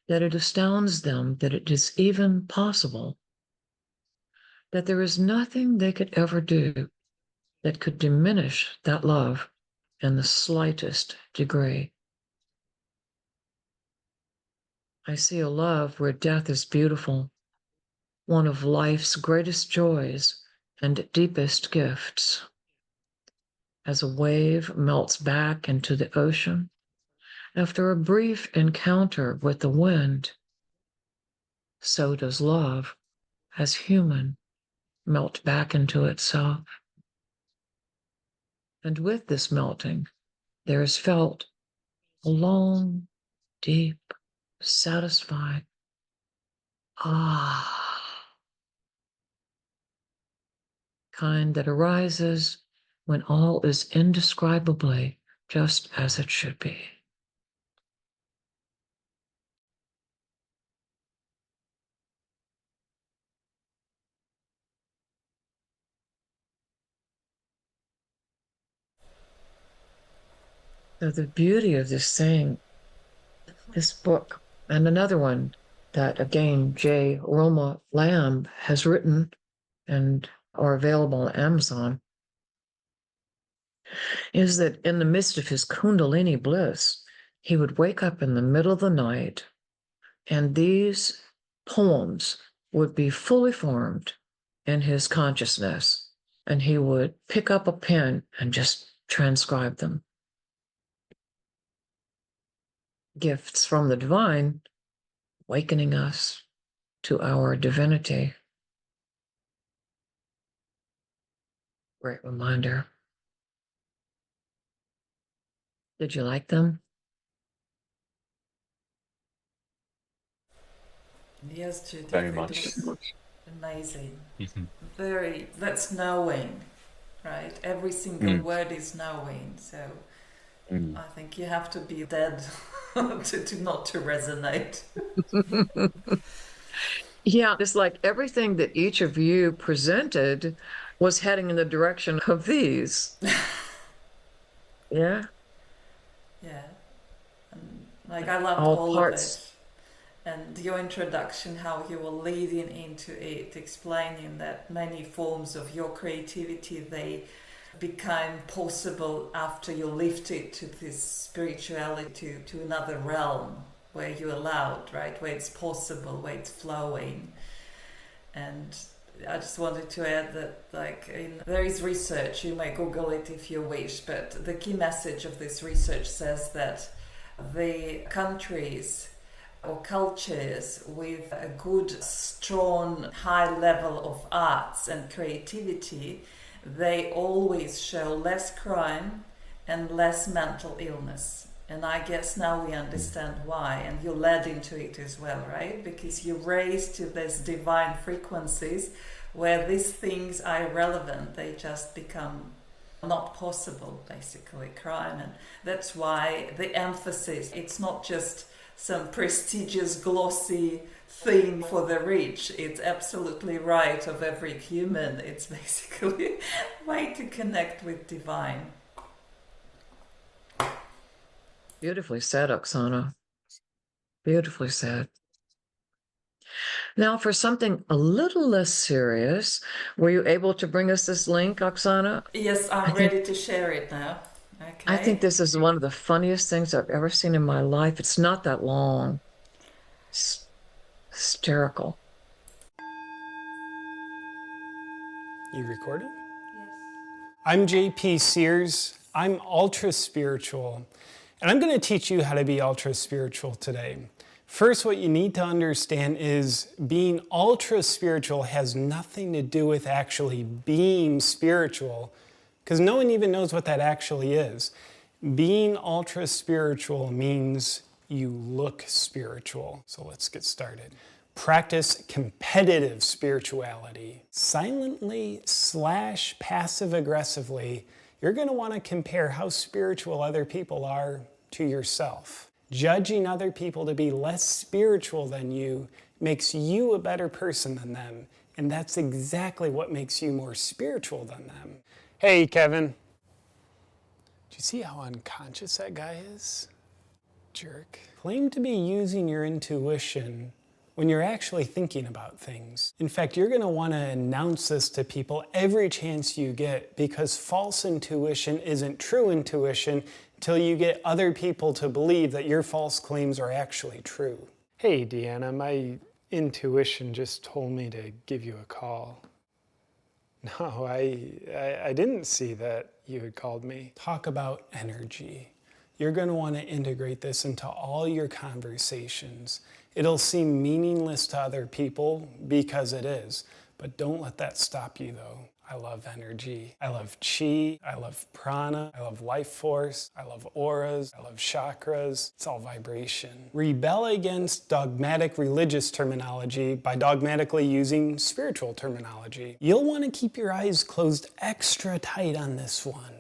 that it astounds them that it is even possible, that there is nothing they could ever do that could diminish that love in the slightest degree. I see a love where death is beautiful, one of life's greatest joys and deepest gifts. As a wave melts back into the ocean after a brief encounter with the wind, so does love, as human, melt back into itself. And with this melting, there is felt a long, deep, satisfied kind that arises when all is indescribably just as it should be. So the beauty of this thing, this book, and another one that again Roma Lamb has written and are available on Amazon, is that in the midst of his Kundalini bliss, he would wake up in the middle of the night and these poems would be fully formed in his consciousness, and he would pick up a pen and just transcribe them. Gifts from the divine, awakening us to our divinity. Great reminder. Did you like them? Yes, Judith, Very it much. was amazing. Mhm. That's knowing, right? Every single word is knowing. So I think you have to be dead to not to resonate. Yeah, it's like everything that each of you presented was heading in the direction of these. Yeah. Yeah. And like I loved All all parts. of it. And your introduction, how you were leading into it, explaining that many forms of your creativity, they became possible after you lifted to this spirituality, to another realm where you allowed, right, where it's possible, where it's flowing. And I just wanted to add that, like, there is research, you may Google it if you wish, but the key message of this research says that the countries or cultures with a good, strong, high level of arts and creativity, they always show less crime and less mental illness. And I guess now we understand why, and you led into it as well, right? Because you raised to these divine frequencies where these things are irrelevant, they just become not possible, basically, crime. And that's why the emphasis, it's not just some prestigious, glossy thing for the rich. It's absolutely right of every human. It's basically a way to connect with divine. Beautifully said, Oksana. Beautifully said. Now, for something a little less serious, were you able to bring us this link, Oksana? Yes, I'm ready to share it now. Okay. I think this is one of the funniest things I've ever seen in my life. It's not that long. It's hysterical. You recorded? Yes. I'm JP Sears. I'm ultra spiritual, and I'm going to teach you how to be ultra spiritual today. First, what you need to understand is being ultra spiritual has nothing to do with actually being spiritual, because no one even knows what that actually is. Being ultra spiritual means you look spiritual. So let's get started. Practice competitive spirituality. Silently / passive aggressively, you're going to want to compare how spiritual other people are to yourself. Judging other people to be less spiritual than you makes you a better person than them, and that's exactly what makes you more spiritual than them. Hey, Kevin. Do you see how unconscious that guy is? Jerk. Claim to be using your intuition when you're actually thinking about things. In fact, you're going to want to announce this to people every chance you get, because false intuition isn't true intuition until you get other people to believe that your false claims are actually true. Hey, Deanna, my intuition just told me to give you a call. No, I didn't see that you had called me. Talk about energy. You're going to want to integrate this into all your conversations. It'll seem meaningless to other people because it is, but don't let that stop you though. I love energy. I love chi. I love prana. I love life force. I love auras. I love chakras. It's all vibration. Rebel against dogmatic religious terminology by dogmatically using spiritual terminology. You'll want to keep your eyes closed extra tight on this one,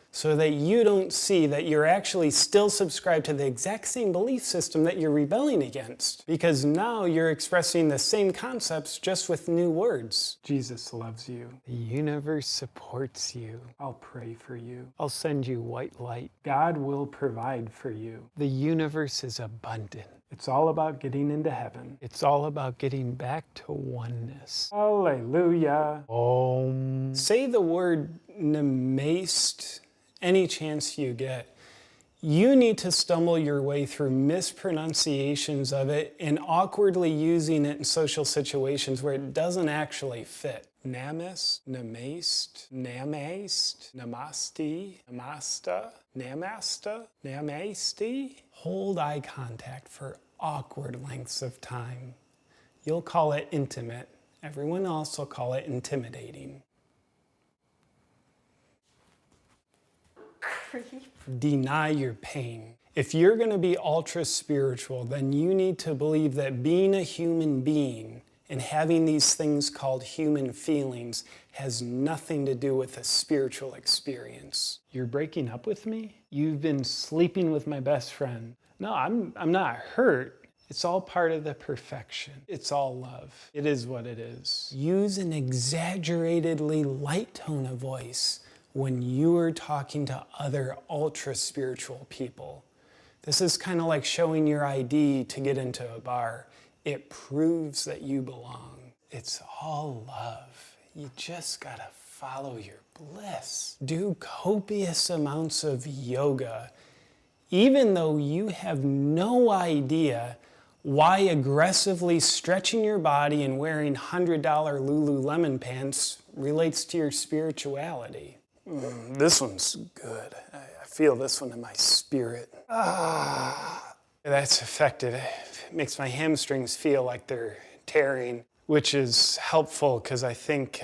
so that you don't see that you're actually still subscribed to the exact same belief system that you're rebelling against. Because now you're expressing the same concepts just with new words. Jesus loves you. The universe supports you. I'll pray for you. I'll send you white light. God will provide for you. The universe is abundant. It's all about getting into heaven. It's all about getting back to oneness. Hallelujah. Om. Say the word namaste any chance you get. You need to stumble your way through mispronunciations of it and awkwardly using it in social situations where it doesn't actually fit. Namas, namaste, namaste, namaste, namasta, namasta, namaste. Hold eye contact for awkward lengths of time. You'll call it intimate. Everyone else will call it intimidating. Deny your pain. If you're going to be ultra spiritual, then you need to believe that being a human being and having these things called human feelings has nothing to do with a spiritual experience. You're breaking up with me? You've been sleeping with my best friend. No, I'm not hurt. It's all part of the perfection. It's all love. It is what it is. Use an exaggeratedly light tone of voice when you are talking to other ultra spiritual people. This is kind of like showing your ID to get into a bar. It proves that you belong. It's all love. You just gotta follow your bliss. Do copious amounts of yoga, even though you have no idea why aggressively stretching your body and wearing $100 Lululemon pants relates to your spirituality. This one's good. I feel this one in my spirit. That's effective. It makes my hamstrings feel like they're tearing, which is helpful because I think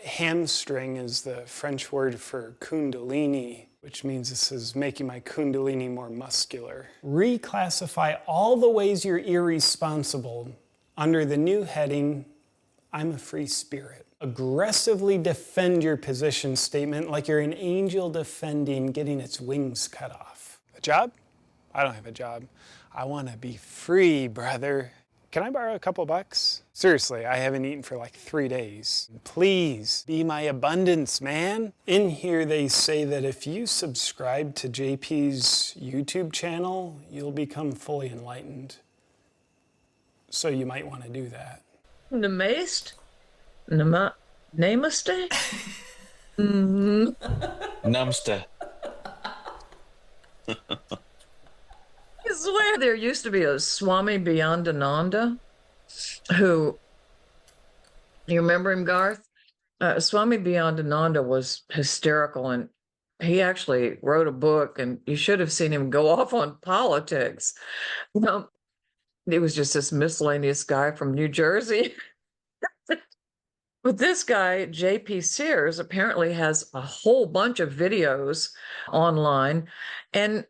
hamstring is the French word for kundalini, which means this is making my kundalini more muscular. Reclassify all the ways you're irresponsible under the new heading, I'm a free spirit. aggressively defend your position statement like you're an angel defending getting its wings cut off. A job? I don't have a job. I want to be free, brother. Can I borrow a couple bucks? Seriously, I haven't eaten for like 3 days. Please, be my abundance, man. In here they say that if you subscribe to JP's YouTube channel, you'll become fully enlightened. So you might want to do that. Namaste? Namaste? Namaste. I swear there used to be a Swami Beyondananda who, you remember him, Garth? Swami Beyondananda was hysterical, and he actually wrote a book, and you should have seen him go off on politics. He was just this miscellaneous guy from New Jersey. But this guy, JP Sears, apparently has a whole bunch of videos online, and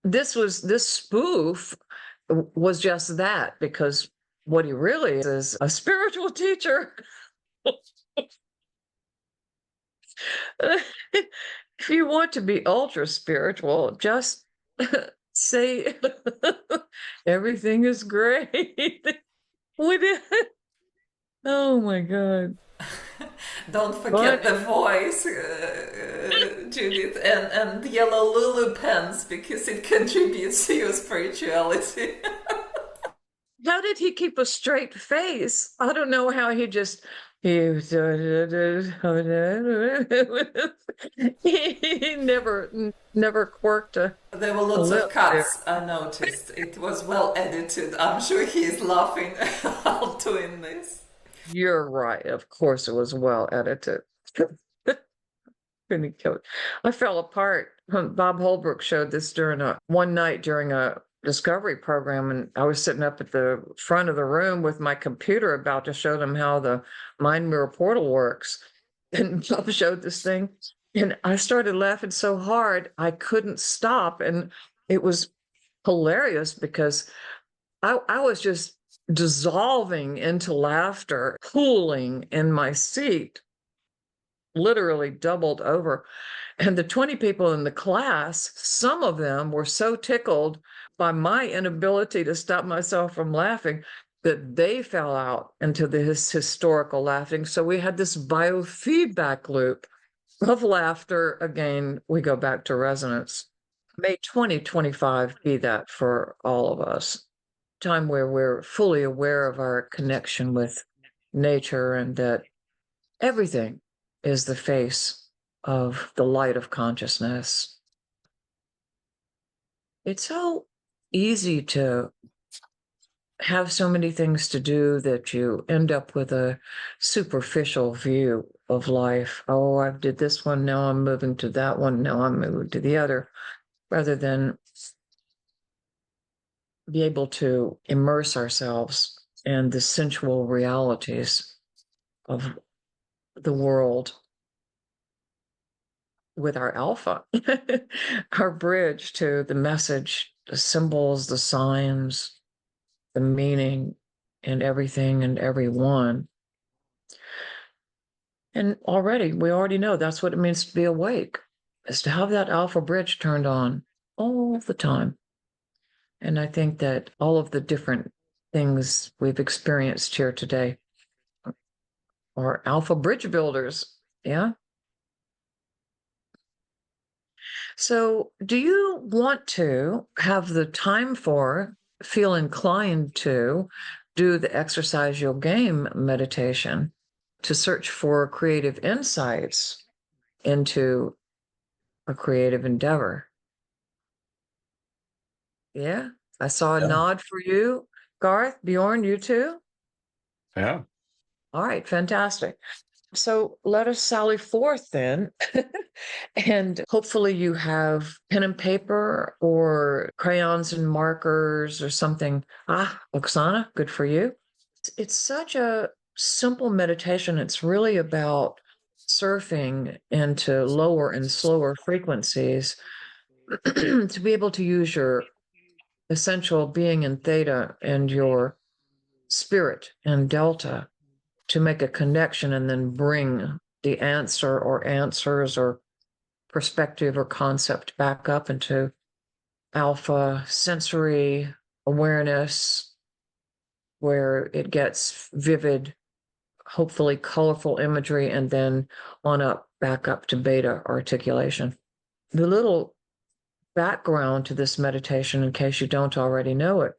this spoof was just that, because what he really is a spiritual teacher. If you want to be ultra spiritual, just say everything is great. Oh my God. Don't forget the voice, Judith, and yellow Lulu pens, because it contributes to your spirituality. How did he keep a straight face? I don't know how he never quirked a. There were lots lip of cuts, I noticed. It was well edited. I'm sure he's laughing while doing this. You're right. Of course, it was well edited. I fell apart. Bob Holbrook showed this one night during a discovery program, and I was sitting up at the front of the room with my computer about to show them how the mind mirror portal works. And Bob showed this thing, and I started laughing so hard I couldn't stop, and it was hilarious because I was just dissolving into laughter, pooling in my seat, literally doubled over. And the 20 people in the class, some of them were so tickled by my inability to stop myself from laughing that they fell out into this historical laughing. So we had this biofeedback loop of laughter. Again, we go back to resonance. May 2025 be that for all of us. Time where we're fully aware of our connection with nature, and that everything is the face of the light of consciousness. It's so easy to have so many things to do that you end up with a superficial view of life. Oh, I did this one, now I'm moving to that one, now I'm moving to the other, rather than be able to immerse ourselves in the sensual realities of the world with our alpha, our bridge to the message, the symbols, the signs, the meaning in everything and everyone. And we already know that's what it means to be awake, is to have that alpha bridge turned on all the time. And I think that all of the different things we've experienced here today are alpha bridge builders. Yeah. So do you want to have the time feel inclined to do the exercise you'll game meditation to search for creative insights into a creative endeavor? Yeah, I saw a nod for you. Garth, Bjorn, you too? Yeah. All right, fantastic. So let us sally forth then. And hopefully you have pen and paper or crayons and markers or something. Oksana, good for you. It's such a simple meditation. It's really about surfing into lower and slower frequencies to be able to use your essential being in Theta and your spirit in Delta to make a connection and then bring the answer or answers or perspective or concept back up into alpha sensory awareness, where it gets vivid, hopefully colorful imagery, and then on up, back up to beta articulation. The little background to this meditation, in case you don't already know it,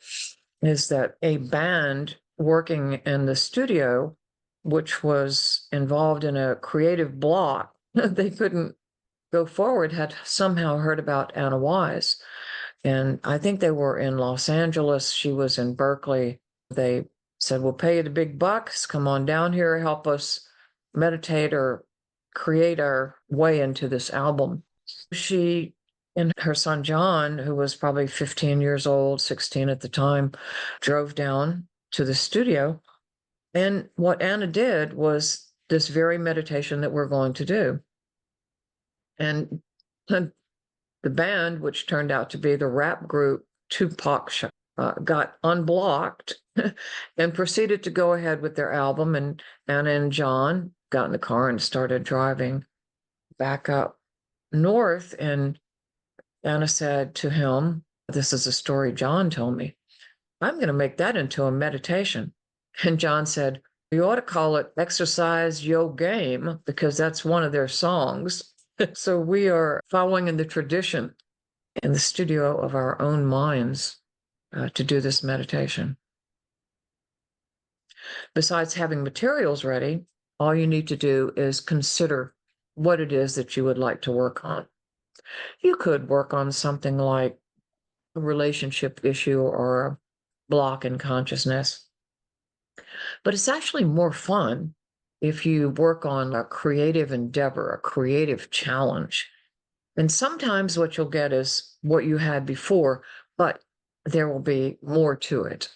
is that a band working in the studio, which was involved in a creative block, they couldn't go forward, had somehow heard about Anna Wise. And I think they were in Los Angeles. She was in Berkeley. They said, we'll pay you the big bucks. Come on down here, help us meditate or create our way into this album. She and her son, John, who was probably 15 years old, 16 at the time, drove down to the studio. And what Anna did was this very meditation that we're going to do. And the band, which turned out to be the rap group Tupac, got unblocked and proceeded to go ahead with their album. And Anna and John got in the car and started driving back up north. And Anna said to him, this is a story John told me, I'm going to make that into a meditation. And John said, you ought to call it Exercise Yo Game, because that's one of their songs. So we are following in the tradition in the studio of our own minds to do this meditation. Besides having materials ready, all you need to do is consider what it is that you would like to work on. You could work on something like a relationship issue or a block in consciousness. But it's actually more fun if you work on a creative endeavor, a creative challenge. And sometimes what you'll get is what you had before, but there will be more to it.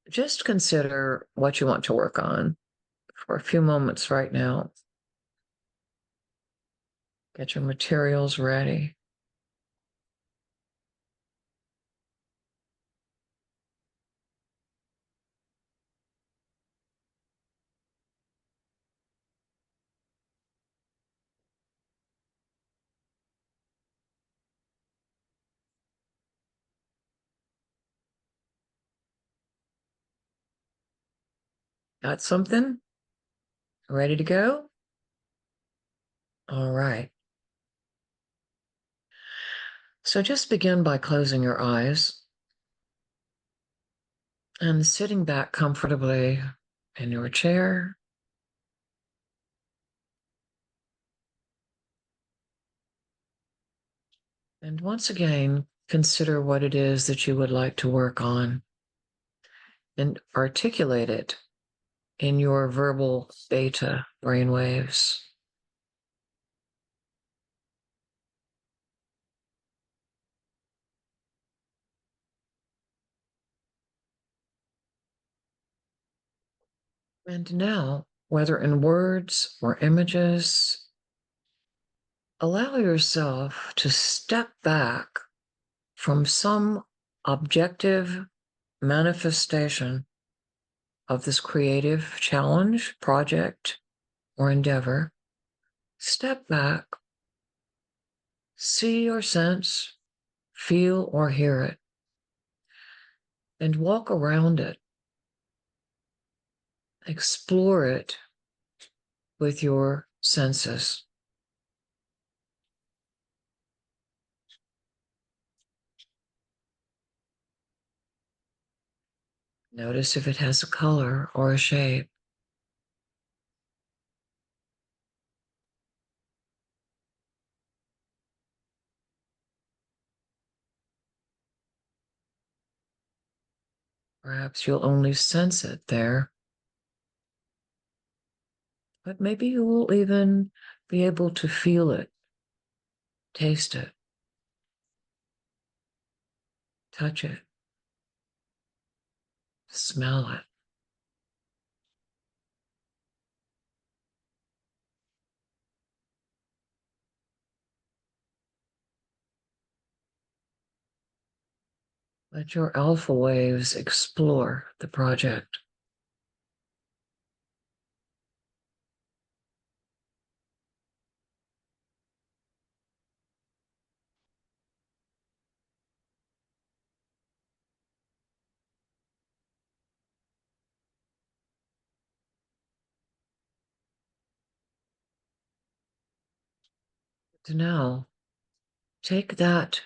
Just consider what you want to work on for a few moments right now. Get your materials ready. Got something? Ready to go? All right. So just begin by closing your eyes and sitting back comfortably in your chair. And once again, consider what it is that you would like to work on and articulate it in your verbal beta brainwaves. And now, whether in words or images, allow yourself to step back from some objective manifestation of this creative challenge, project, or endeavor. Step back, see or sense, feel or hear it, and walk around it. Explore it with your senses. Notice if it has a color or a shape. Perhaps you'll only sense it there, but maybe you will even be able to feel it, taste it, touch it, smell it. Let your alpha waves explore the project. So now take that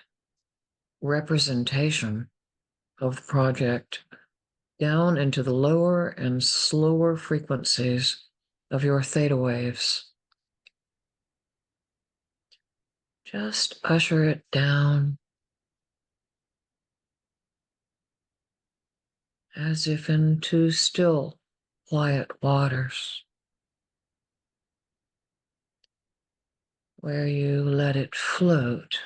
representation of the project down into the lower and slower frequencies of your theta waves. Just usher it down as if into still, quiet waters, where you let it float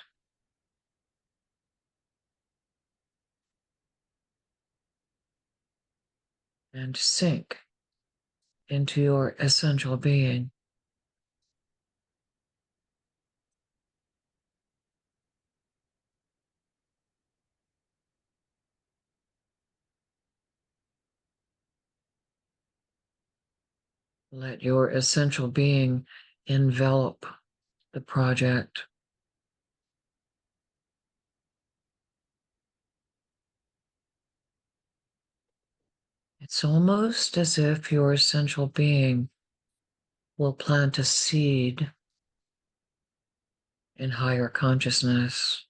and sink into your essential being. Let your essential being envelop the project. It's almost as if your essential being will plant a seed in higher consciousness,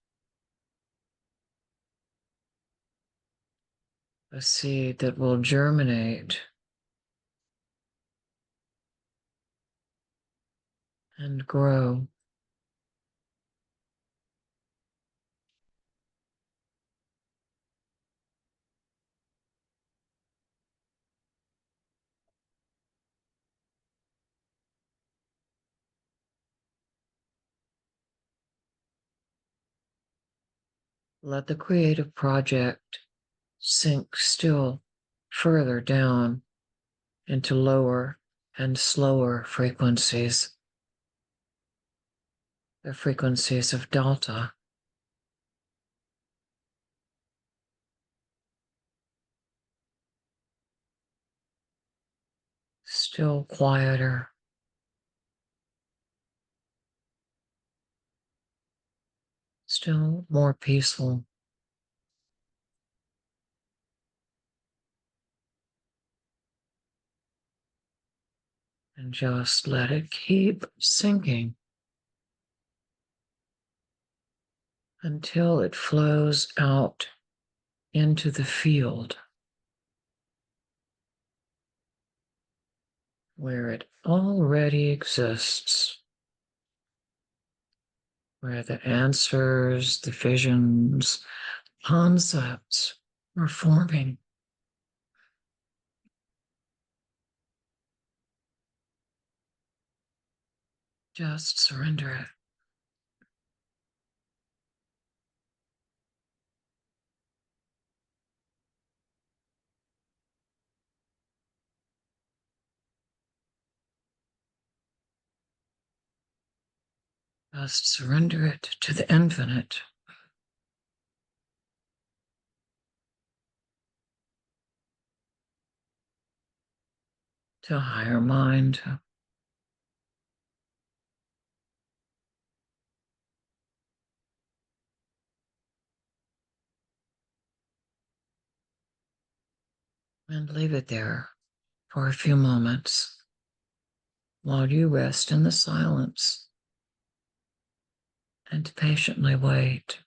a seed that will germinate and grow. Let the creative project sink still further down into lower and slower frequencies, the frequencies of delta. Still quieter, still more peaceful. And just let it keep sinking until it flows out into the field where it already exists, where the answers, the visions, concepts are forming. Just surrender it. Just surrender it to the infinite. To higher mind. And leave it there for a few moments while you rest in the silence and patiently wait.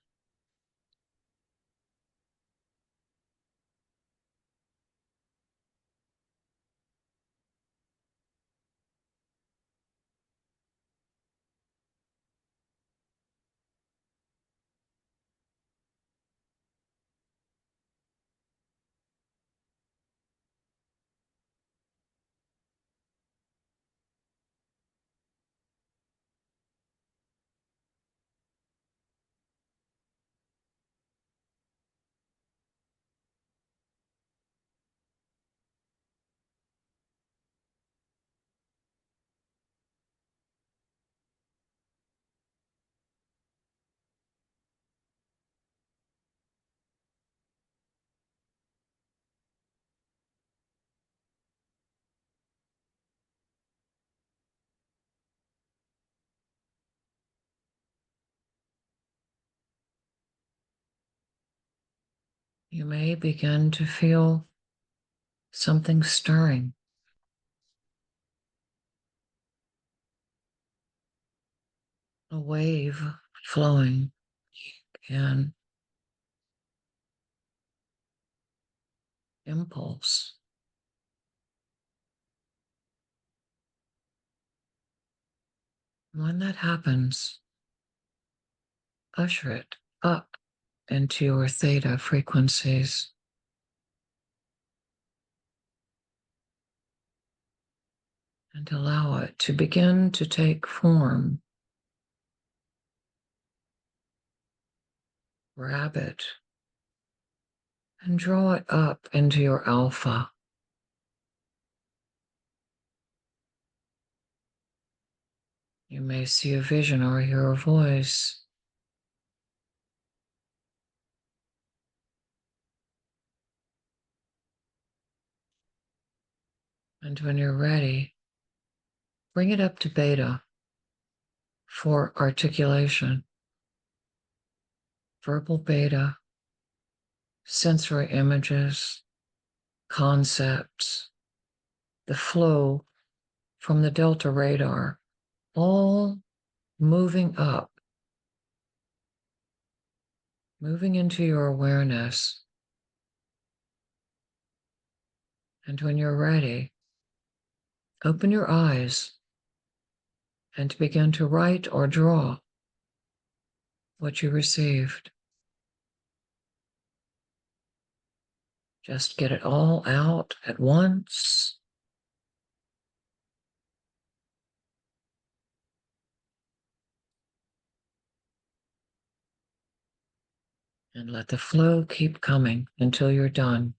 You may begin to feel something stirring. A a wave flowing in impulse. When that happens, usher it up into your theta frequencies. And allow it to begin to take form. Grab it and draw it up into your alpha. You may see a vision or hear a voice. And when you're ready, bring it up to beta for articulation. Verbal beta, sensory images, concepts, the flow from the delta radar, all moving up, moving into your awareness. And when you're ready, open your eyes and begin to write or draw what you received. Just get it all out at once. And let the flow keep coming until you're done.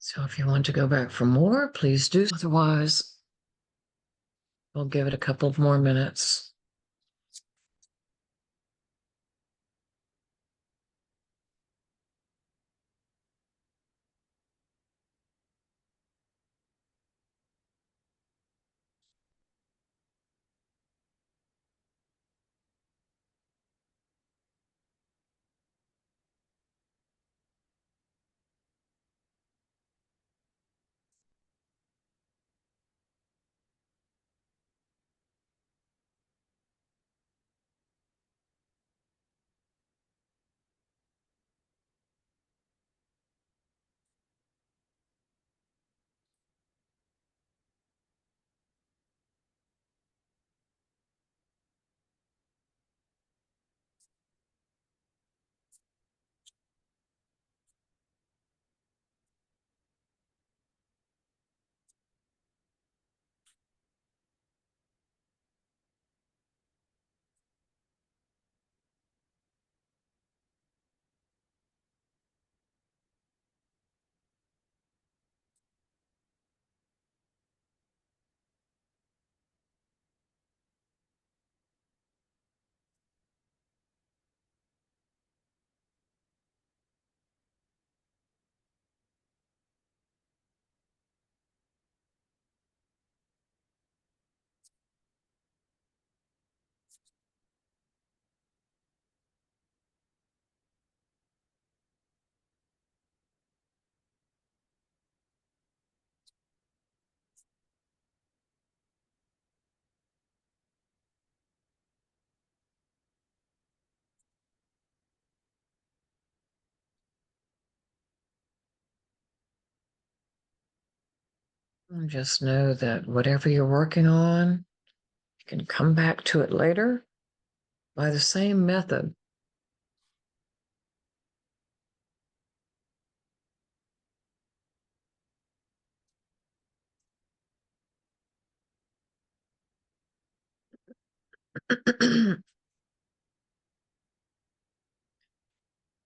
So if you want to go back for more, please do. Otherwise, we'll give it a couple of more minutes. And just know that whatever you're working on, you can come back to it later by the same method.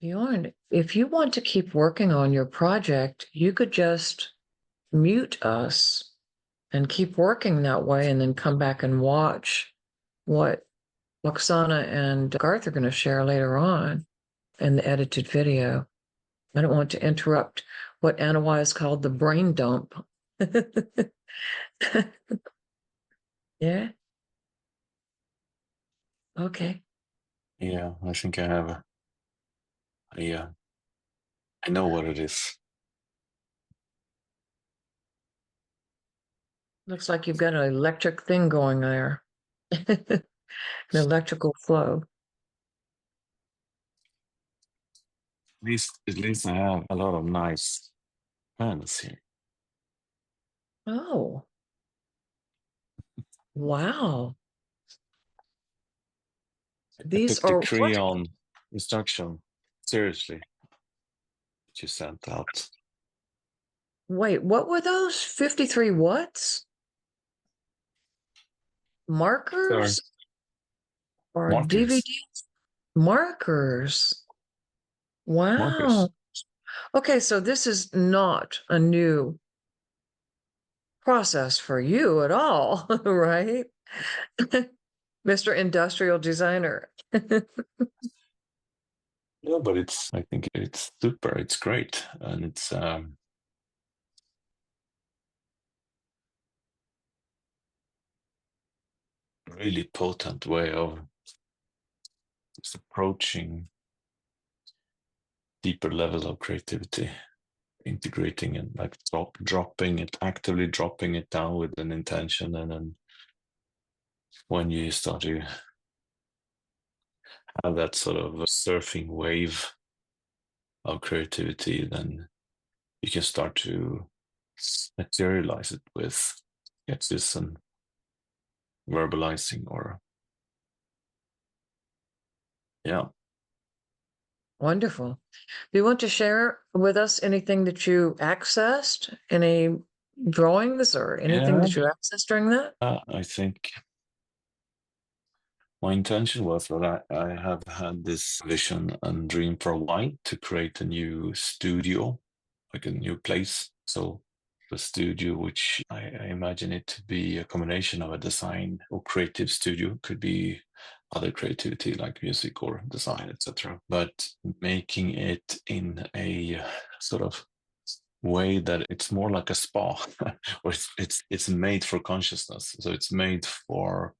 Bjorn, if you want to keep working on your project, you could just mute us and keep working that way and then come back and watch what Oksana and Garth are going to share later on in the edited video. I don't want to interrupt what Anna Wise called the brain dump. Yeah? Okay. Yeah, I think I have. Yeah, I know what it is. Looks like you've got an electric thing going there. An electrical flow. At least I have a lot of nice fans here. Oh. Wow. I These took the are what? crayon instruction seriously that you sent out. Wait, what were those? 53 watts? Markers or Markers. DVDs? Markers. Wow. Markers. Okay, so this is not a new process for you at all, right? Mr. Industrial Designer. No, but I think it's super. It's great. And it's really potent way of just approaching deeper level of creativity, integrating and like dropping it, actively dropping it down with an intention. And then when you start to have that sort of surfing wave of creativity, then you can start to materialize it with sketches and verbalizing or yeah. Wonderful. Do you want to share with us anything that you accessed? Any drawings or anything that you accessed during that? I think my intention was that I have had this vision and dream for a while to create a new studio, like a new place So the studio, which I imagine it to be a combination of a design or creative studio, could be other creativity like music or design, etc. But making it in a sort of way that it's more like a spa, or it's made for consciousness. So it's made for,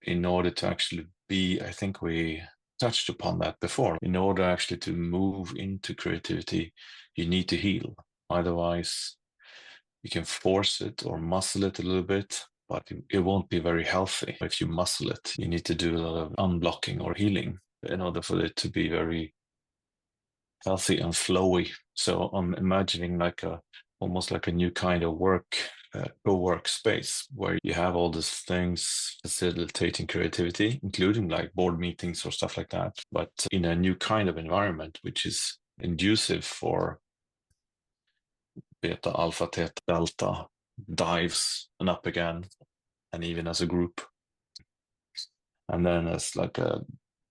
in order to actually be, I think we touched upon that before, in order actually to move into creativity, you need to heal. Otherwise, you can force it or muscle it a little bit, but it won't be very healthy. If you muscle it, you need to do a lot of unblocking or healing in order for it to be very healthy and flowy. So I'm imagining like almost like a new kind of co-work space where you have all these things facilitating creativity, including like board meetings or stuff like that, but in a new kind of environment, which is conducive for beta, alpha, theta, delta dives and up again, and even as a group. And then as like a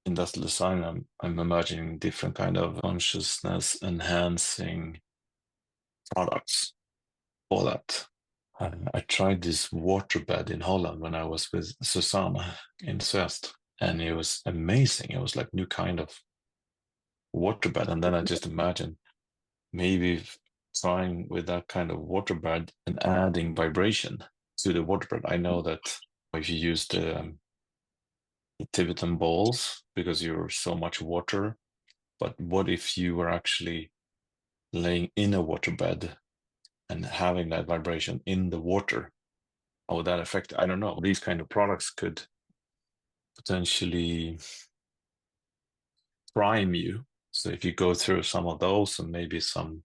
industrial design, I'm imagining different kind of consciousness enhancing products for that. I tried this waterbed in Holland when I was with Susanna in Zwest, and it was amazing. It was like new kind of waterbed. And then I just imagined maybe trying with that kind of waterbed and adding vibration to the waterbed. I know that if you use the Tibetan balls, because you're so much water, but what if you were actually laying in a waterbed and having that vibration in the water? How would that affect? I don't know. These kind of products could potentially prime you. So if you go through some of those, and maybe some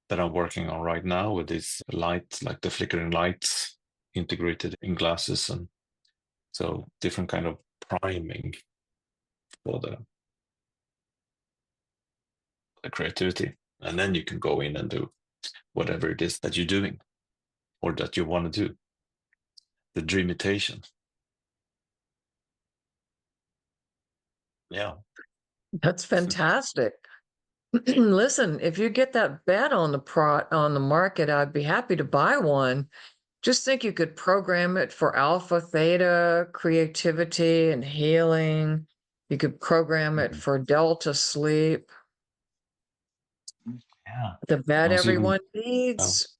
that I'm working on right now with this light, like the flickering lights integrated in glasses, and so different kind of priming for the creativity. And then you can go in and do whatever it is that you're doing or that you want to do. The dreamitation. Yeah. That's fantastic. Listen, if you get that bed on the market, I'd be happy to buy one. Just think you could program it for alpha, theta, creativity and healing. You could program it for delta sleep. Yeah. The bed Also, everyone needs.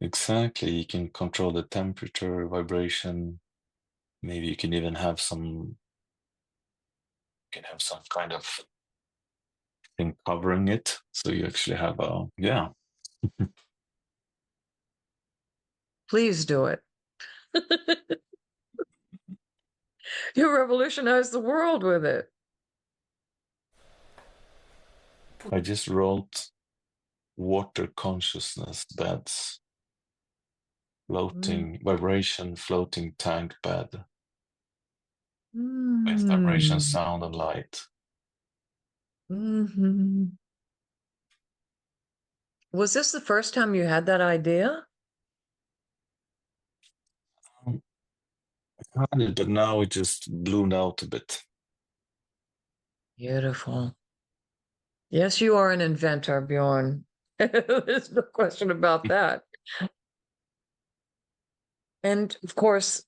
Exactly. You can control the temperature, vibration. Maybe you can even have some kind of thing covering it. So you actually have yeah. Please do it. You revolutionize the world with it. I just wrote water consciousness beds, floating vibration, floating tank bed with vibration, sound, and light. Mm-hmm. Was this the first time you had that idea? I had it, but now it just ballooned out a bit. Beautiful. Yes, you are an inventor, Bjorn. There's no question about that. And of course,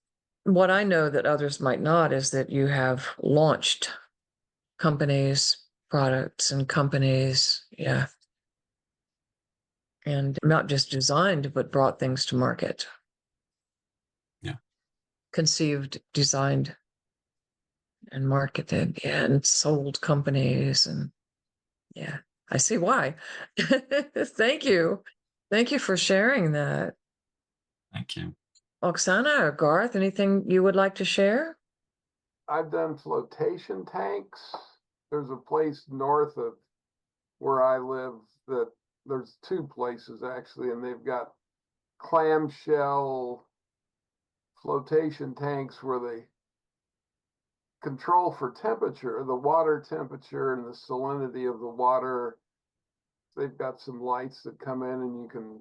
what I know that others might not is that you have launched companies, products, and companies. Yeah. And not just designed, but brought things to market. Yeah. Conceived, designed, and marketed. Yeah. And sold companies. And yeah, I see why. Thank you. Thank you for sharing that. Thank you. Oksana or Garth, anything you would like to share? I've done flotation tanks. There's a place north of where I live that there's two places actually, and they've got clamshell flotation tanks where they control for temperature, the water temperature and the salinity of the water. They've got some lights that come in, and you can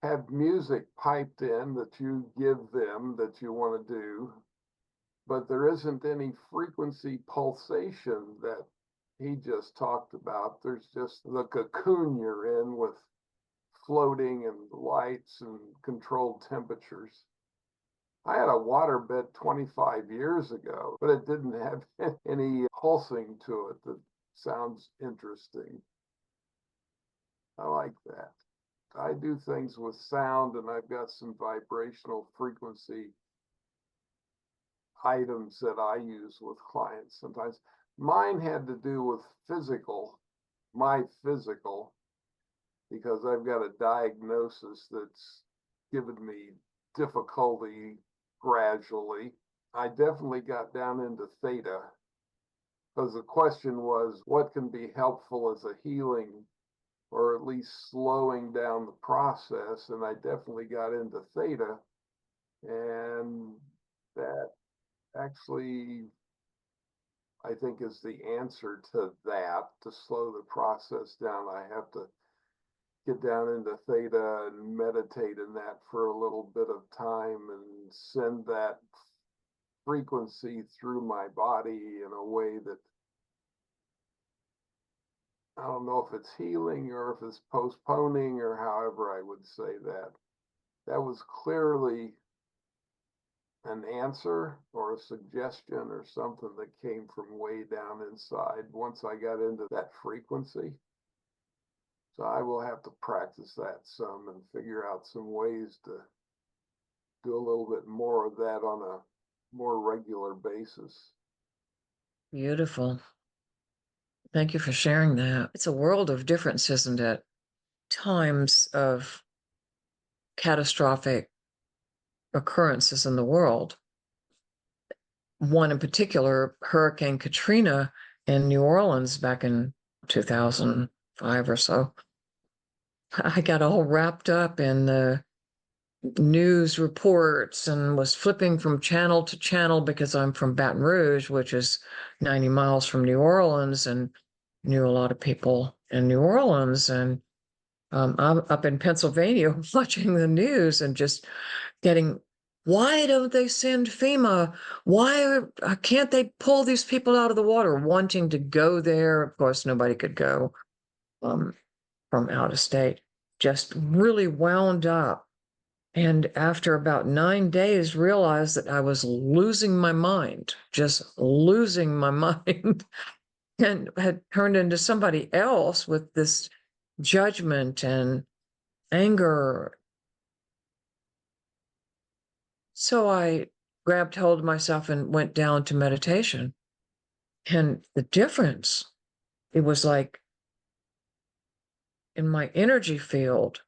have music piped in that you give them that you want to do, but there isn't any frequency pulsation that he just talked about. There's just the cocoon you're in with floating and lights and controlled temperatures. I had a waterbed 25 years ago, but it didn't have any pulsing to it. That sounds interesting. I like that. I do things with sound, and I've got some vibrational frequency items that I use with clients sometimes. Mine had to do with my physical, because I've got a diagnosis that's given me difficulty gradually. I definitely got down into Theta, because the question was, what can be helpful as a healing, or at least slowing down the process? And I definitely got into Theta, and that actually, I think, is the answer to that. To slow the process down, I have to get down into Theta and meditate in that for a little bit of time and send that frequency through my body in a way that, I don't know if it's healing or if it's postponing or however I would say that. That was clearly an answer or a suggestion or something that came from way down inside once I got into that frequency. So I will have to practice that some and figure out some ways to do a little bit more of that on a more regular basis. Beautiful. Thank you for sharing that. It's a world of difference, isn't it? Times of catastrophic occurrences in the world. One in particular, Hurricane Katrina in New Orleans back in 2005 or so. I got all wrapped up in the news reports and was flipping from channel to channel because I'm from Baton Rouge, which is 90 miles from New Orleans, and knew a lot of people in New Orleans. And I'm up in Pennsylvania watching the news and just getting, why don't they send FEMA? Why can't they pull these people out of the water? Wanting to go there. Of course, nobody could go from out of state. Just really wound up. And after about 9 days, realized that I was losing my mind, just losing my mind, and had turned into somebody else with this judgment and anger. So I grabbed hold of myself and went down to meditation. And the difference, it was like in my energy field,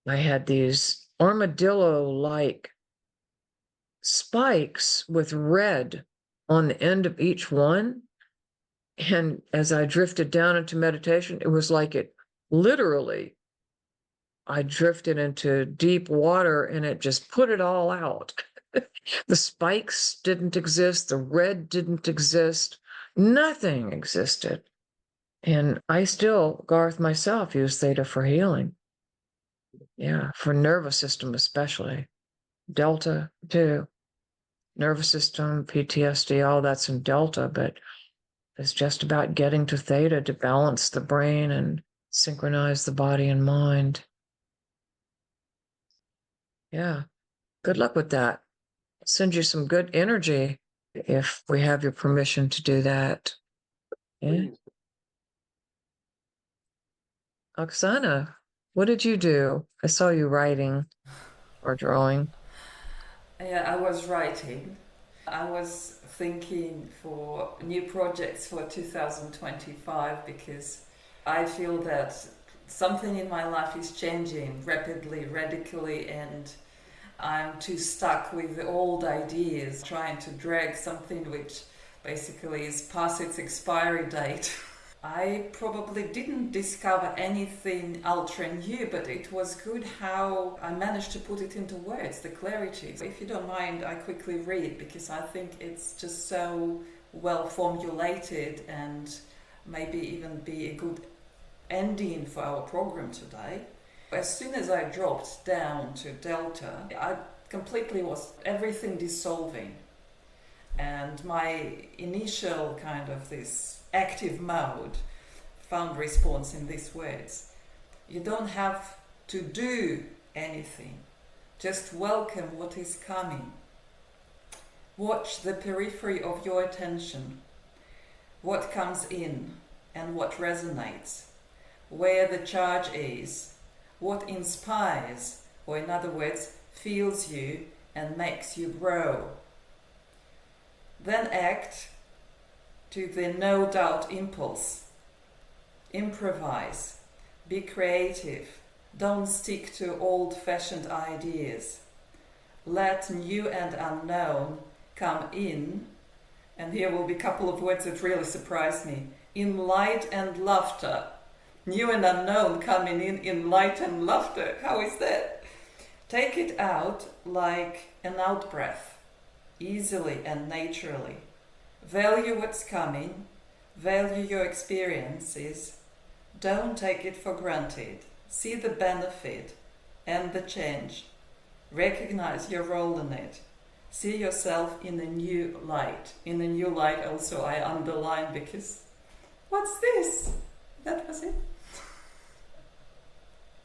I had these armadillo-like spikes with red on the end of each one. And as I drifted down into meditation, it was like it literally, I drifted into deep water and it just put it all out. The spikes didn't exist. The red didn't exist. Nothing existed. And I still, Garth, myself, use Theta for healing. Yeah, for nervous system especially. Delta too. Nervous system, PTSD, all that's in Delta, but it's just about getting to Theta to balance the brain and synchronize the body and mind. Yeah, good luck with that. Send you some good energy if we have your permission to do that. Yeah. Please. Oksana, what did you do? I saw you writing or drawing. Yeah, I was writing. I was thinking for new projects for 2025 because I feel that something in my life is changing rapidly, radically, and I'm too stuck with the old ideas, trying to drag something which basically is past its expiry date. I probably didn't discover anything ultra new, but it was good how I managed to put it into words, the clarity. If you don't mind, I quickly read because I think it's just so well formulated and maybe even be a good ending for our program today. As soon as I dropped down to Delta, I completely was everything dissolving. And my initial kind of this active mode, found response in these words. You don't have to do anything. Just welcome what is coming. Watch the periphery of your attention. What comes in and what resonates. Where the charge is. What inspires, or in other words, feels you and makes you grow. Then act to the no doubt impulse. Improvise. Be creative. Don't stick to old-fashioned ideas. Let new and unknown come in, and here will be a couple of words that really surprised me. In light and laughter. New and unknown coming in light and laughter. How is that? Take it out like an out-breath, easily and naturally. Value what's coming. Value your experiences. Don't take it for granted. See the benefit and the change. Recognize your role in it. See yourself in a new light. In a new light also I underline because what's this? That was it.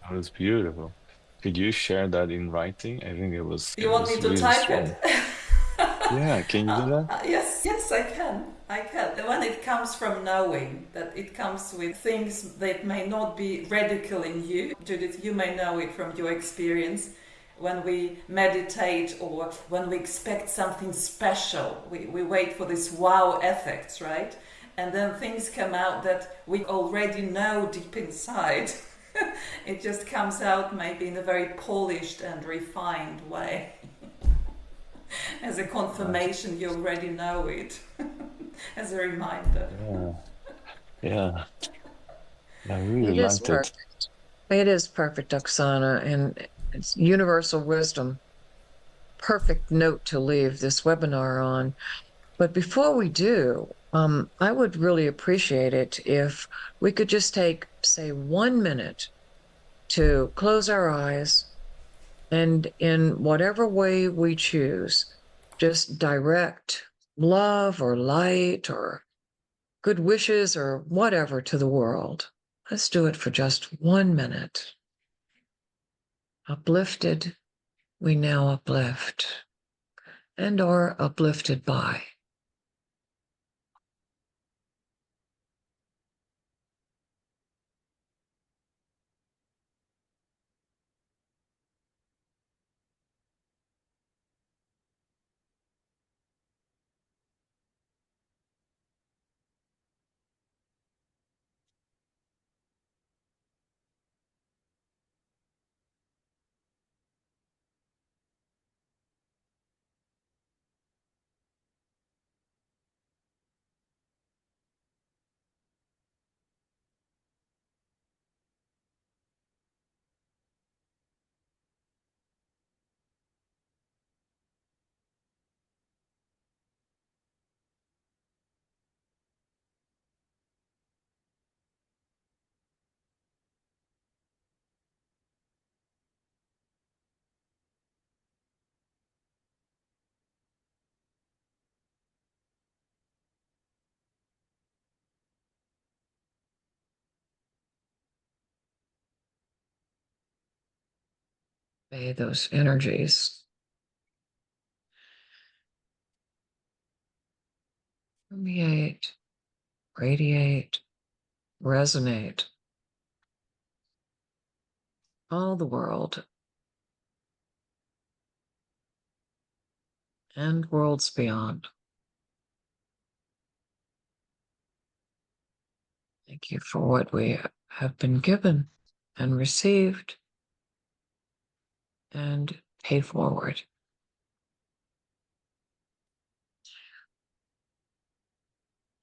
That was beautiful. Could you share that in writing? I think it was. You want me to type it? Yeah, can you do that? Yes, I can. When it comes from knowing, that it comes with things that may not be radical in you. Judith, you may know it from your experience. When we meditate or when we expect something special, we wait for this wow effects, right? And then things come out that we already know deep inside. It just comes out maybe in a very polished and refined way. As a confirmation, you already know it. As a reminder. Yeah. I really It is liked it. perfect. It is perfect, Oksana, and it's universal wisdom. Perfect note to leave this webinar on. But before we do, I would really appreciate it if we could just take, say, 1 minute to close our eyes and in whatever way we choose, just direct love or light or good wishes or whatever to the world. Let's do it for just 1 minute. Uplifted, we now uplift and are uplifted by. May those energies permeate, radiate, resonate all the world and worlds beyond. Thank you for what we have been given and received and pay forward.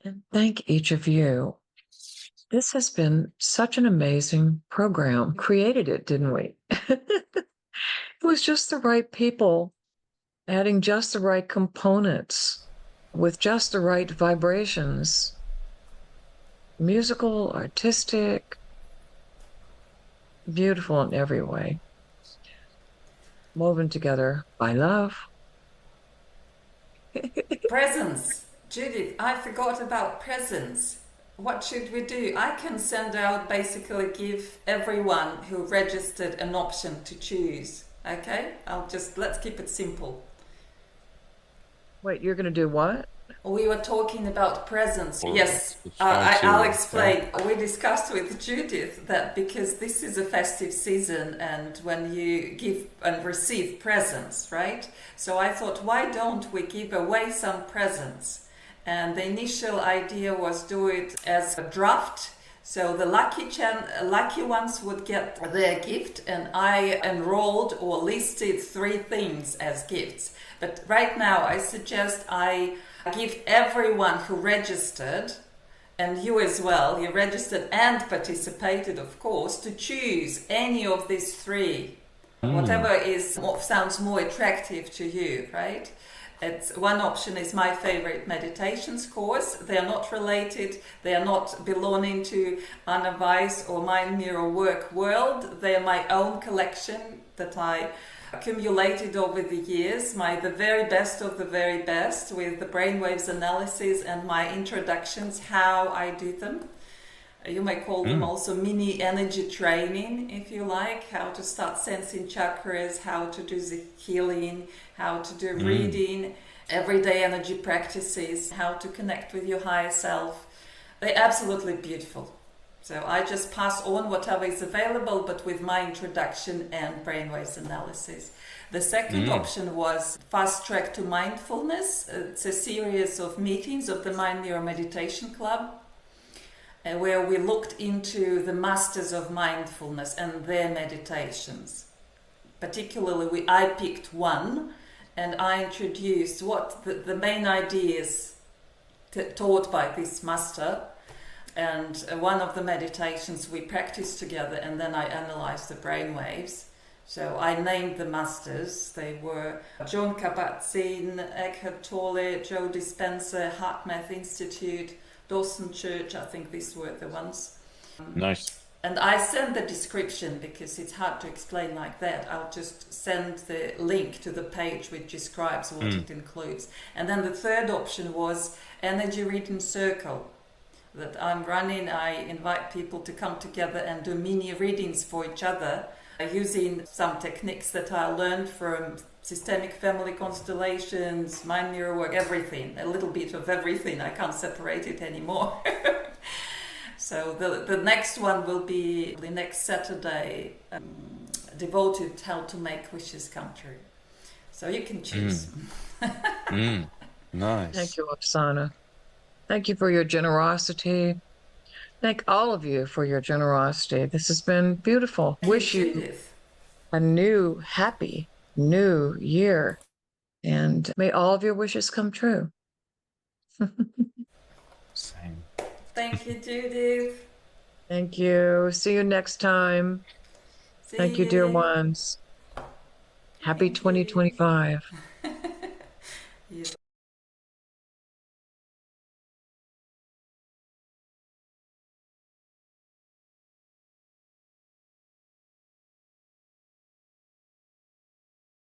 And thank each of you. This has been such an amazing program. Created it, didn't we? It was just the right people, adding just the right components with just the right vibrations. Musical, artistic, beautiful in every way. Woven together by love. Presence. Judith, I forgot about presence. What should we do? I can send out, basically give everyone who registered an option to choose. Okay? Let's keep it simple. Wait, you're going to do what? We were talking about presents. Or yes, it's fine I'll to- explain. We discussed with Judith that because this is a festive season and when you give and receive presents, right? So I thought, why don't we give away some presents? And the initial idea was do it as a draft. So the lucky ones would get their gift, and I enrolled or listed 3 things as gifts. But right now I suggest I give everyone who registered, and you as well, you registered and participated, of course, to choose any of these 3. Whatever sounds more attractive to you, right? One option is my favorite meditations course. They are not related. They are not belonging to Anna Weiss or Mind Mirror Work World. They are my own collection that I accumulated over the years. The very best of the very best with the brainwaves analysis and my introductions, how I do them. You may call them also mini energy training, if you like, how to start sensing chakras, how to do the healing, how to do reading, everyday energy practices, how to connect with your higher self. They're absolutely beautiful. So I just pass on whatever is available, but with my introduction and brainwaves analysis. The second option was Fast Track to Mindfulness. It's a series of meetings of the Mind Mirror Meditation Club, where we looked into the masters of mindfulness and their meditations. Particularly, I picked one, and I introduced what the main ideas taught by this master. And one of the meditations we practiced together, and then I analyzed the brainwaves. So I named the masters. They were John Kabat-Zinn, Eckhart Tolle, Joe Dispenza, HeartMath Institute, Dawson Church. I think these were the ones. Nice. And I send the description because it's hard to explain like that. I'll just send the link to the page which describes what it includes. And then the third option was Energy Reading Circle that I'm running. I invite people to come together and do mini readings for each other using some techniques that I learned from systemic family constellations, mind mirror work, everything, a little bit of everything. I can't separate it anymore. So the next one will be the next Saturday, devoted to how to make wishes come true. So you can choose. Nice. Thank you, Oksana. Thank you for your generosity. Thank all of you for your generosity. This has been beautiful. Wish you Judith. a new, happy new year. And may all of your wishes come true. Same. Thank you, Judith. Thank you. See you next time. See Thank you, dear ones. Happy Thank you. 2025. Yes.